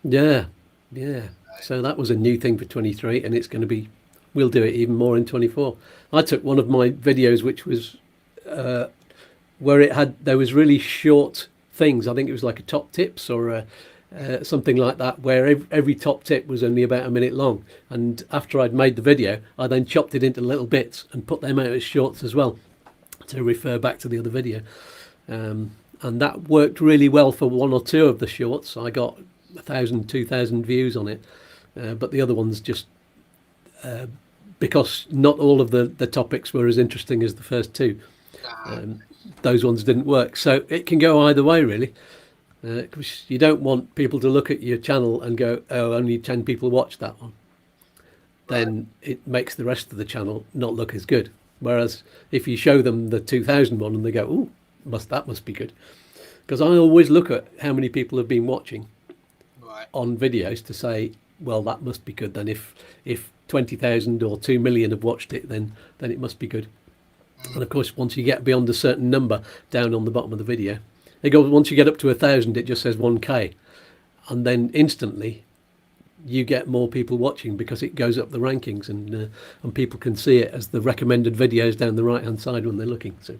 it? Yeah. So that was a new thing for 23, and it's going to be. We'll do it even more in 24. I took one of my videos, which was where there was really short things. I think it was like a top tips or something like that, where every top tip was only about a minute long. And after I'd made the video, I then chopped it into little bits and put them out as shorts as well to refer back to the other video. And that worked really well for one or two of the shorts. I got 1,000, 2,000 views on it. But the other ones just... because not all of the topics were as interesting as the first two. Those ones didn't work. So it can go either way, really. Because you don't want people to look at your channel and go, oh, only 10 people watched that one. Then it makes the rest of the channel not look as good. Whereas if you show them the 2,000 one and they go, oh, that must be good. Because I always look at how many people have been watching on videos to say, well, that must be good. Then if 20,000 or 2 million have watched it, then it must be good. And of course, once you get beyond a certain number down on the bottom of the video, it goes, once you get up to 1,000, it just says 1K, and then instantly you get more people watching because it goes up the rankings, and people can see it as the recommended videos down the right hand side when they're looking. So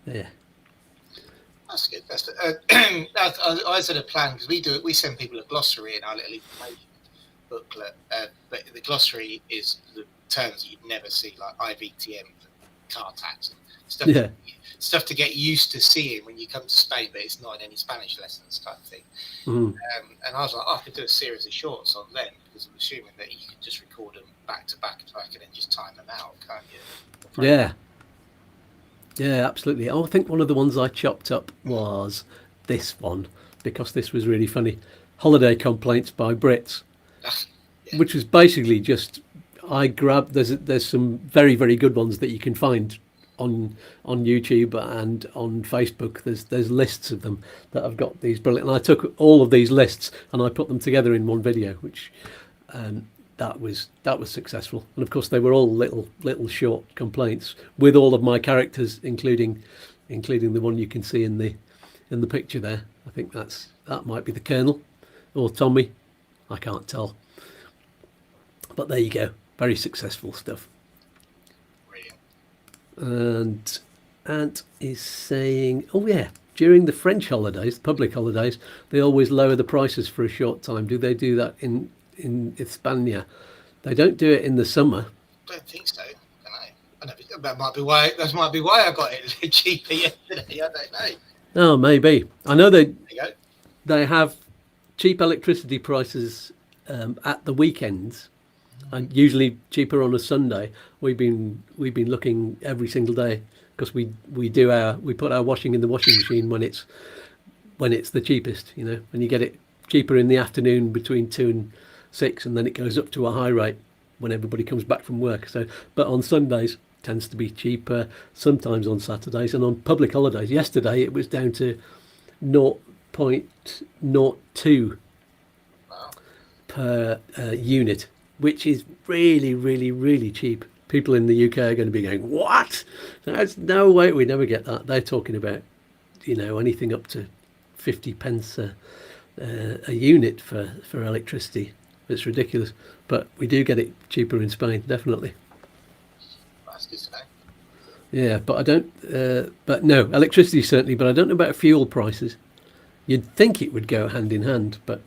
yeah, that's good. I always had a plan, because we send people a glossary in our little information booklet, but the glossary is the terms that you'd never see, like IVTM for car tax and stuff. Yeah. Stuff to get used to seeing when you come to Spain, but it's not in any Spanish lessons type thing. Mm. And I was like, I could do a series of shorts on them, because I'm assuming that you can just record them back to back and then just time them out, can't you? Yeah. Yeah, absolutely. Oh, I think one of the ones I chopped up was this one, because this was really funny. Holiday complaints by Brits, Yeah. which was basically just, I grabbed, there's some very, very good ones that you can find on YouTube and on Facebook. There's lists of them that have got these brilliant, and I took all of these lists and I put them together in one video, which that was successful. And of course they were all little short complaints with all of my characters, including the one you can see in the picture there. I think that might be the Colonel or Tommy, I can't tell, but there you go. Very successful stuff. And Ant is saying, oh yeah, during the French holidays, public holidays, they always lower the prices for a short time. Do they do that in España? They don't do it in the summer. I don't think so. I don't know. That might be why I got it cheaper yesterday. I don't know. Oh, maybe. I know There you go. they have cheap electricity prices at the weekends, and usually cheaper on a Sunday. We've been looking every single day, because we put our washing in the washing machine when it's the cheapest, you know, and you get it cheaper in the afternoon between 2 and 6, and then it goes up to a high rate when everybody comes back from work. So, but on Sundays tends to be cheaper, sometimes on Saturdays, and on public holidays. Yesterday it was down to 0.02 per unit, which is really, really, really cheap. People in the UK are going to be going, what? That's no way, we never get that. They're talking about, you know, anything up to 50 pence a unit for electricity. It's ridiculous, but we do get it cheaper in Spain, definitely. That's good to know. Yeah, but I don't, but no, electricity certainly, but I don't know about fuel prices. You'd think it would go hand in hand, but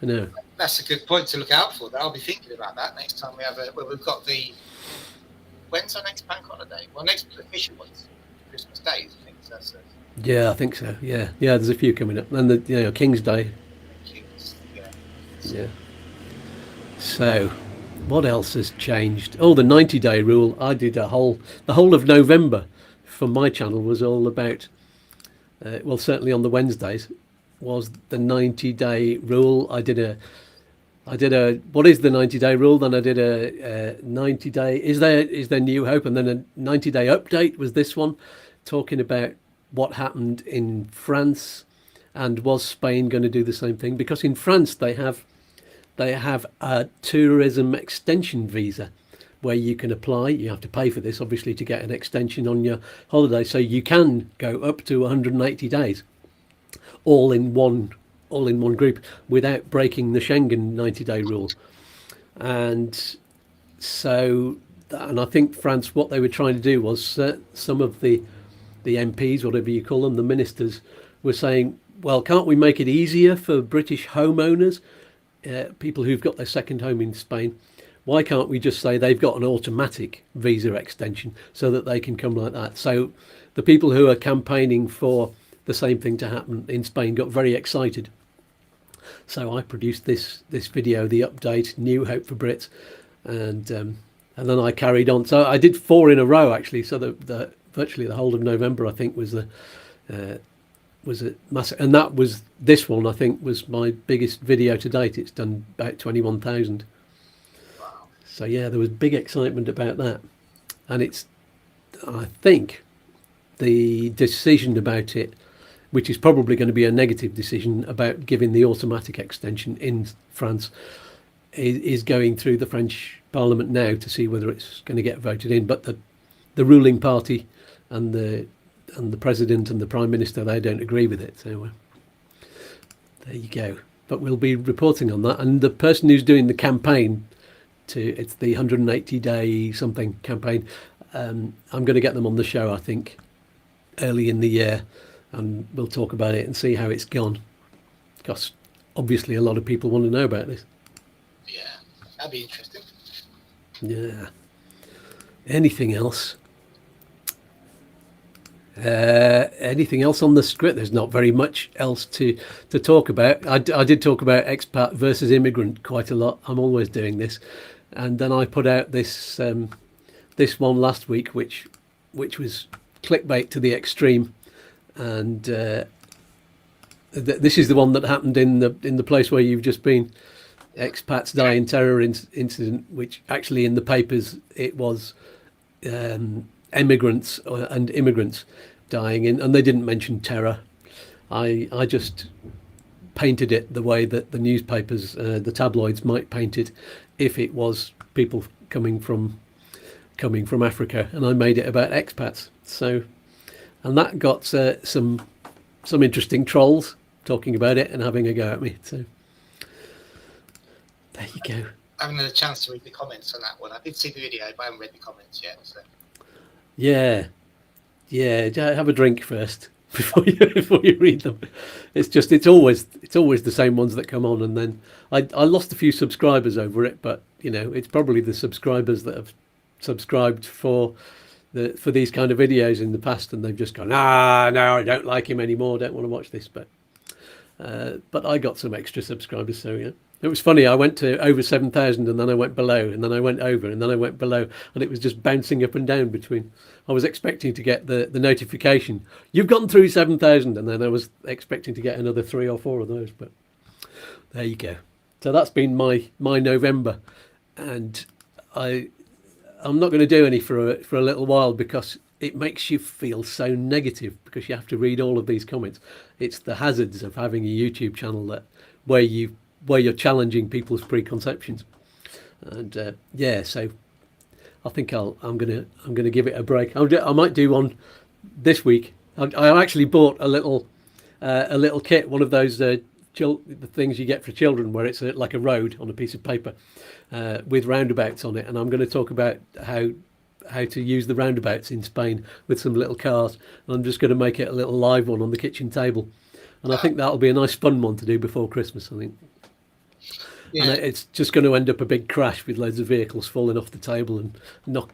I know. That's a good point to look out for. I'll be thinking about that next time we've got the, when's our next bank holiday? Well, next official one's Christmas Day, I think. So that's Yeah, I think so. Yeah, there's a few coming up, and the King's Day. Yeah. So, what else has changed? Oh, the 90-day rule. I did the whole of November for my channel was all about. Well, certainly on the Wednesdays was the 90-day rule. I did a what is the 90-day rule? Then I did a 90-day. Is there New Hope? And then a 90-day update was this one, talking about what happened in France, and was Spain going to do the same thing? Because in France they have a tourism extension visa where you can apply. You have to pay for this, obviously, to get an extension on your holiday. So you can go up to 180 days, all in one group, without breaking the Schengen 90-day rule. And so, and I think France, what they were trying to do was some of the MPs, whatever you call them, the ministers, were saying, well, can't we make it easier for British homeowners, people who've got their second home in Spain? Why can't we just say they've got an automatic visa extension so that they can come like that? So the people who are campaigning for the same thing to happen in Spain got very excited. So I produced this video, the update, New Hope for Brits, and then I carried on. So I did 4 in a row, actually. So the virtually the whole of November, I think, was a massive, and that was this one. I think was my biggest video to date. It's done about 21,000. So yeah, there was big excitement about that, and I think the decision about it, which is probably going to be a negative decision about giving the automatic extension in France, is going through the French Parliament now to see whether it's going to get voted in. But the ruling party and the President and the Prime Minister, they don't agree with it. So there you go. But we'll be reporting on that. And the person who's doing the campaign, it's the 180-day something campaign, I'm going to get them on the show, I think, early in the year, and we'll talk about it and see how it's gone, because obviously a lot of people want to know about this. Yeah, that'd be interesting. Yeah. Anything else? Anything else on the script? There's not very much else to talk about. I did talk about expat versus immigrant quite a lot. I'm always doing this, and then I put out this this one last week, which was clickbait to the extreme, and this is the one that happened in the place where you've just been. Expats die in terror incident, which actually in the papers it was emigrants and immigrants dying in, and they didn't mention terror. I just painted it the way that the newspapers, the tabloids might paint it if it was people coming from Africa, and I made it about expats. So, and that got some interesting trolls talking about it and having a go at me. So there you go. I haven't had a chance to read the comments on that one. I did see the video, but I haven't read the comments yet. So. Yeah, have a drink first before you read them. It's always the same ones that come on, and then I lost a few subscribers over it, but it's probably the subscribers that have subscribed for these kind of videos in the past, and they've just gone, no, I don't like him anymore, don't want to watch this. But I got some extra subscribers, so yeah. It was funny, I went to over 7,000 and then I went below, and then I went over and then I went below, and it was just bouncing up and down between. I was expecting to get the notification, you've gone through 7,000, and then I was expecting to get another 3 or 4 of those, but there you go. So that's been my November, and I'm not going to do any for a little while, because it makes you feel so negative, because you have to read all of these comments. It's the hazards of having a YouTube channel where you're challenging people's preconceptions, and so I think I'm gonna give it a break. I might do one this week. I actually bought a little kit, one of those the things you get for children, where it's like a road on a piece of paper with roundabouts on it, and I'm going to talk about how to use the roundabouts in Spain with some little cars. And I'm just going to make it a little live one on the kitchen table, and I think that'll be a nice fun one to do before Christmas, I think. Yeah. And it's just going to end up a big crash with loads of vehicles falling off the table and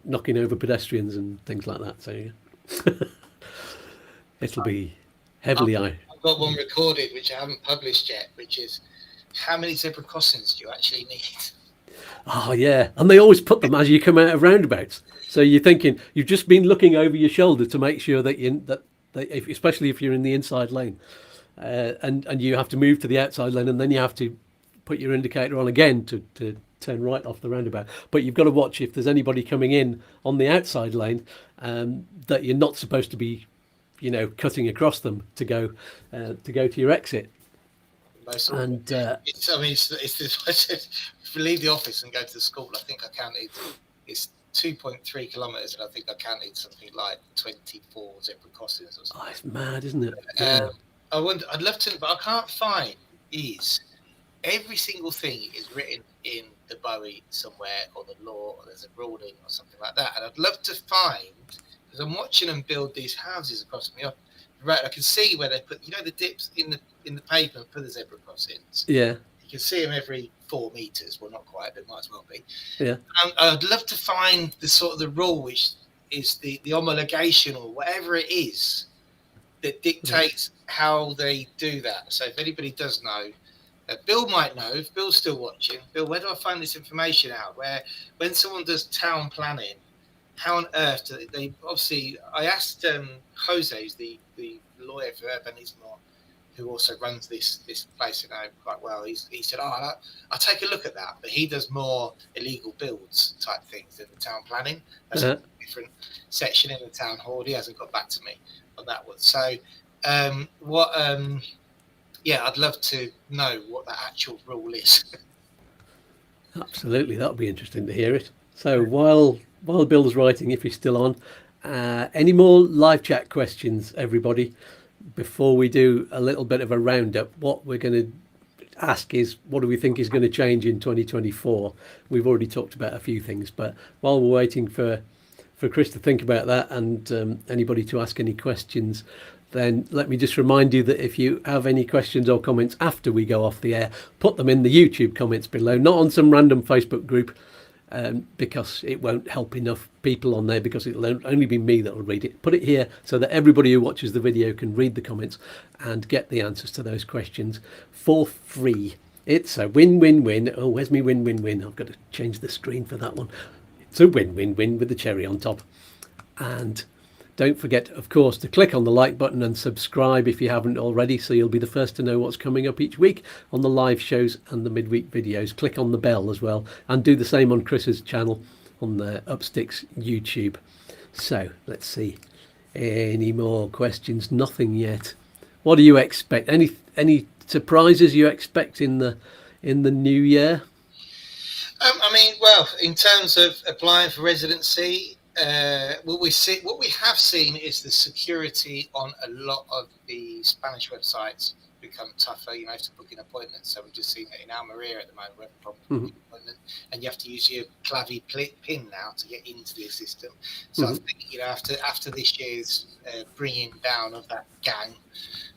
knocking over pedestrians and things like that. So yeah. It'll be heavily. I've got one recorded which I haven't published yet, which is how many zebra crossings do you actually need? Oh yeah, and they always put them as you come out of roundabouts. So you're thinking you've just been looking over your shoulder to make sure that especially if you're in the inside lane, and you have to move to the outside lane, and then you have to put your indicator on again to turn right off the roundabout. But you've got to watch if there's anybody coming in on the outside lane that you're not supposed to be, cutting across them to go to your exit. And it's I said, if we leave the office and go to the school, I think I counted, it's 2.3 kilometres, and I think I counted something like 24 zebra crossings or something. Oh, it's mad, isn't it? Yeah. I'd love to, but I can't find every single thing is written in the Bowie somewhere, or the law, or there's a ruling or something like that. And I'd love to find, because I'm watching them build these houses across me. Right, I can see where they put, the dips in the pavement for the zebra crossings. Yeah. You can see them every 4 meters. Well, not quite, but might as well be. Yeah. I'd love to find the rule, which is the homologation or whatever it is that dictates how they do that. So if anybody does know, Bill might know. If Bill's still watching, Bill, where do I find this information out? Where when someone does town planning, how on earth do they? Obviously, I asked Jose, who's the lawyer for Urbanismo, who also runs this place, quite well. He said, I'll take a look at that, but he does more illegal builds type things than the town planning. That's a different section in the town hall. He hasn't got back to me on that one. So I'd love to know what the actual rule is. Absolutely, that'll be interesting to hear it. So while Bill's writing, if he's still on, any more live chat questions, everybody, before we do a little bit of a roundup? What we're going to ask is, what do we think is going to change in 2024? We've already talked about a few things, but while we're waiting for Chris to think about that, and anybody to ask any questions, then let me just remind you that if you have any questions or comments after we go off the air, put them in the YouTube comments below, not on some random Facebook group. because it won't help enough people on there, because it'll only be me that will read it. Put it here so that everybody who watches the video can read the comments and get the answers to those questions for free. It's a win-win-win. Oh, where's me win-win-win? I've got to change the screen for that one. It's a win-win-win with the cherry on top. And don't forget, of course, to click on the like button and subscribe if you haven't already, so you'll be the first to know what's coming up each week on the live shows and the midweek videos. Click on the bell as well, and do the same on Chris's channel on the Upsticks YouTube. So let's see, any more questions? Nothing yet. What do you expect? Any surprises you expect in the new year? I mean, well, in terms of applying for residency, what we have seen is the security on a lot of the Spanish websites become tougher, you know, to book an appointment. So we've just seen it in Almeria at the moment, we have a problem with the appointment, and you have to use your clavi pin now to get into the system. So I think, you know, after this year's bringing down of that gang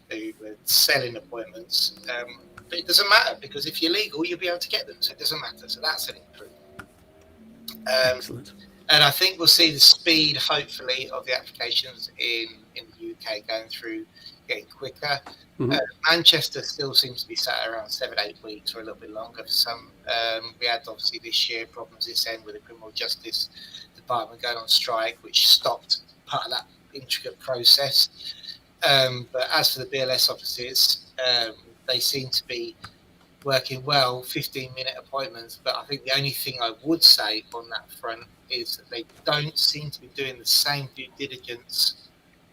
who were selling appointments, but it doesn't matter, because if you're legal, you'll be able to get them. So it doesn't matter. So that's an improvement. Excellent. And I think we'll see the speed, hopefully, of the applications in the UK going through, getting quicker. Manchester still seems to be sat around 7-8 weeks or a little bit longer for some. We had obviously this year problems this end with the criminal justice department going on strike, which stopped part of that intricate process. But as for the BLS offices, they seem to be working well, 15-minute appointments. But I think the only thing I would say on that front is that they don't seem to be doing the same due diligence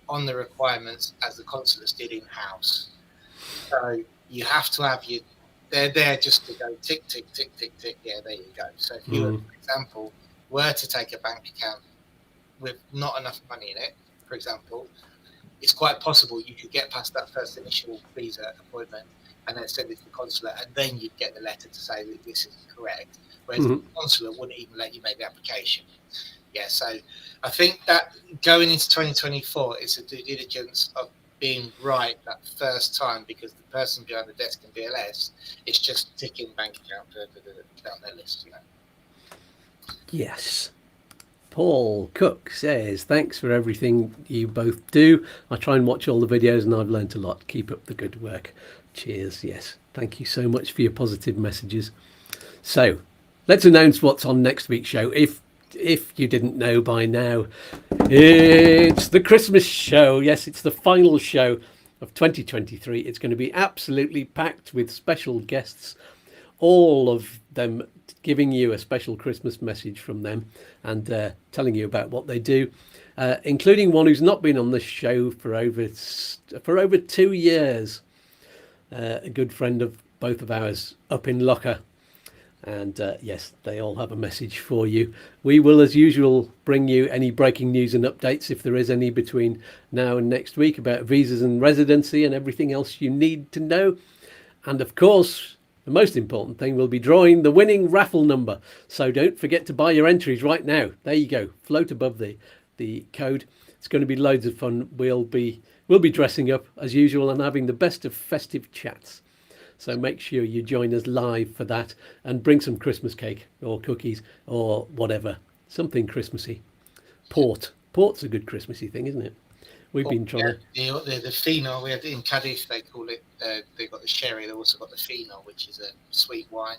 on the requirements as the consulates did in-house. So you have to have they're there just to go tick, tick, tick, tick, tick. Yeah, there you go. So if you, for example, were to take a bank account with not enough money in it, for example, it's quite possible you could get past that first initial visa appointment and then send it to the consulate, and then you'd get the letter to say that this is correct. Whereas the consulate wouldn't even let you make the application. Yeah, so I think that going into 2024, it's a due diligence of being right that first time, because the person behind the desk in BLS is just ticking bank account down their list, you know. Yes. Paul Cook says, thanks for everything you both do. I try and watch all the videos and I've learnt a lot. Keep up the good work. Cheers. Yes. Thank you so much for your positive messages. So let's announce what's on next week's show. If you didn't know by now, it's the Christmas show. Yes, it's the final show of 2023. It's going to be absolutely packed with special guests, all of them giving you a special Christmas message from them and telling you about what they do, including one who's not been on the show for over 2 years, a good friend of both of ours up in Locker. And yes, they all have a message for you. We will, as usual, bring you any breaking news and updates, if there is any, between now and next week, about visas and residency and everything else you need to know. And of course, the most important thing, we'll be drawing the winning raffle number. So don't forget to buy your entries right now. There you go. Float above the code. It's going to be loads of fun. We'll be dressing up as usual and having the best of festive chats. So make sure you join us live for that, and bring some Christmas cake or cookies or whatever, something Christmassy. Port's a good Christmassy thing, isn't it? We've been trying the Fino, we have in Cadiz, they call it, they've got the sherry, they've also got the Fino, which is a sweet wine.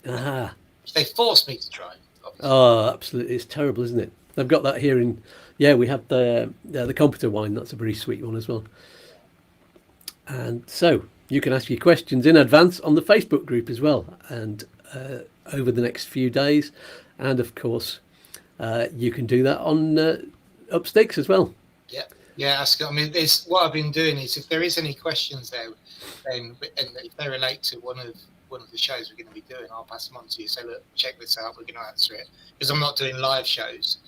Ah. Which they forced me to try, obviously. Oh, absolutely. It's terrible, isn't it? They've got that here in, we have the Computer wine. That's a very sweet one as well. And so you can ask your questions in advance on the Facebook group as well, and over the next few days. And of course, you can do that on Upsticks as well. Yeah, ask. I mean, what I've been doing is, if there is any questions there, then, and if they relate to one of the shows we're going to be doing, I'll pass them on to you. Say, look, check this out. We're going to answer it, because I'm not doing live shows.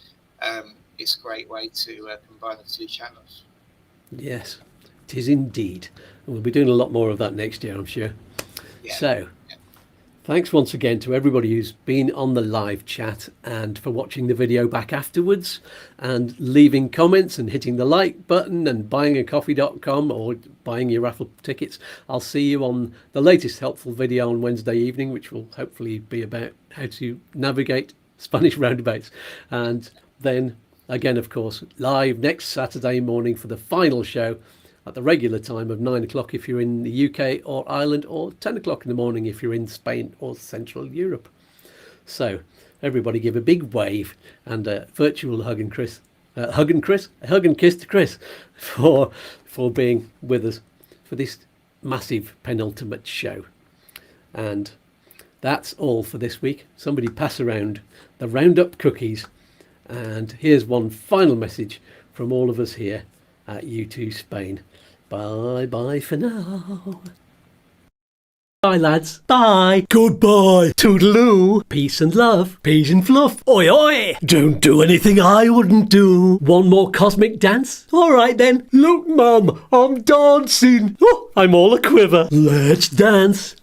It's a great way to combine the two channels. Yes, it is indeed. And we'll be doing a lot more of that next year, I'm sure. Yeah. So, thanks once again to everybody who's been on the live chat, and for watching the video back afterwards and leaving comments and hitting the like button and buyingacoffee.com or buying your raffle tickets. I'll see you on the latest helpful video on Wednesday evening, which will hopefully be about how to navigate Spanish roundabouts. And then again, of course, live next Saturday morning for the final show at the regular time of 9 o'clock if you're in the UK or Ireland, or 10 o'clock in the morning if you're in Spain or Central Europe. So everybody give a big wave and a virtual hug and kiss to Chris for being with us for this massive penultimate show. And that's all for this week. Somebody pass around the Roundup cookies. And here's one final message from all of us here at YouTooSpain. Bye bye for now. Bye lads. Bye. Goodbye. Toodaloo. Peace and love. Peas and fluff. Oi oi. Don't do anything I wouldn't do. One more cosmic dance? Alright then. Look mum, I'm dancing. Oh, I'm all a quiver. Let's dance.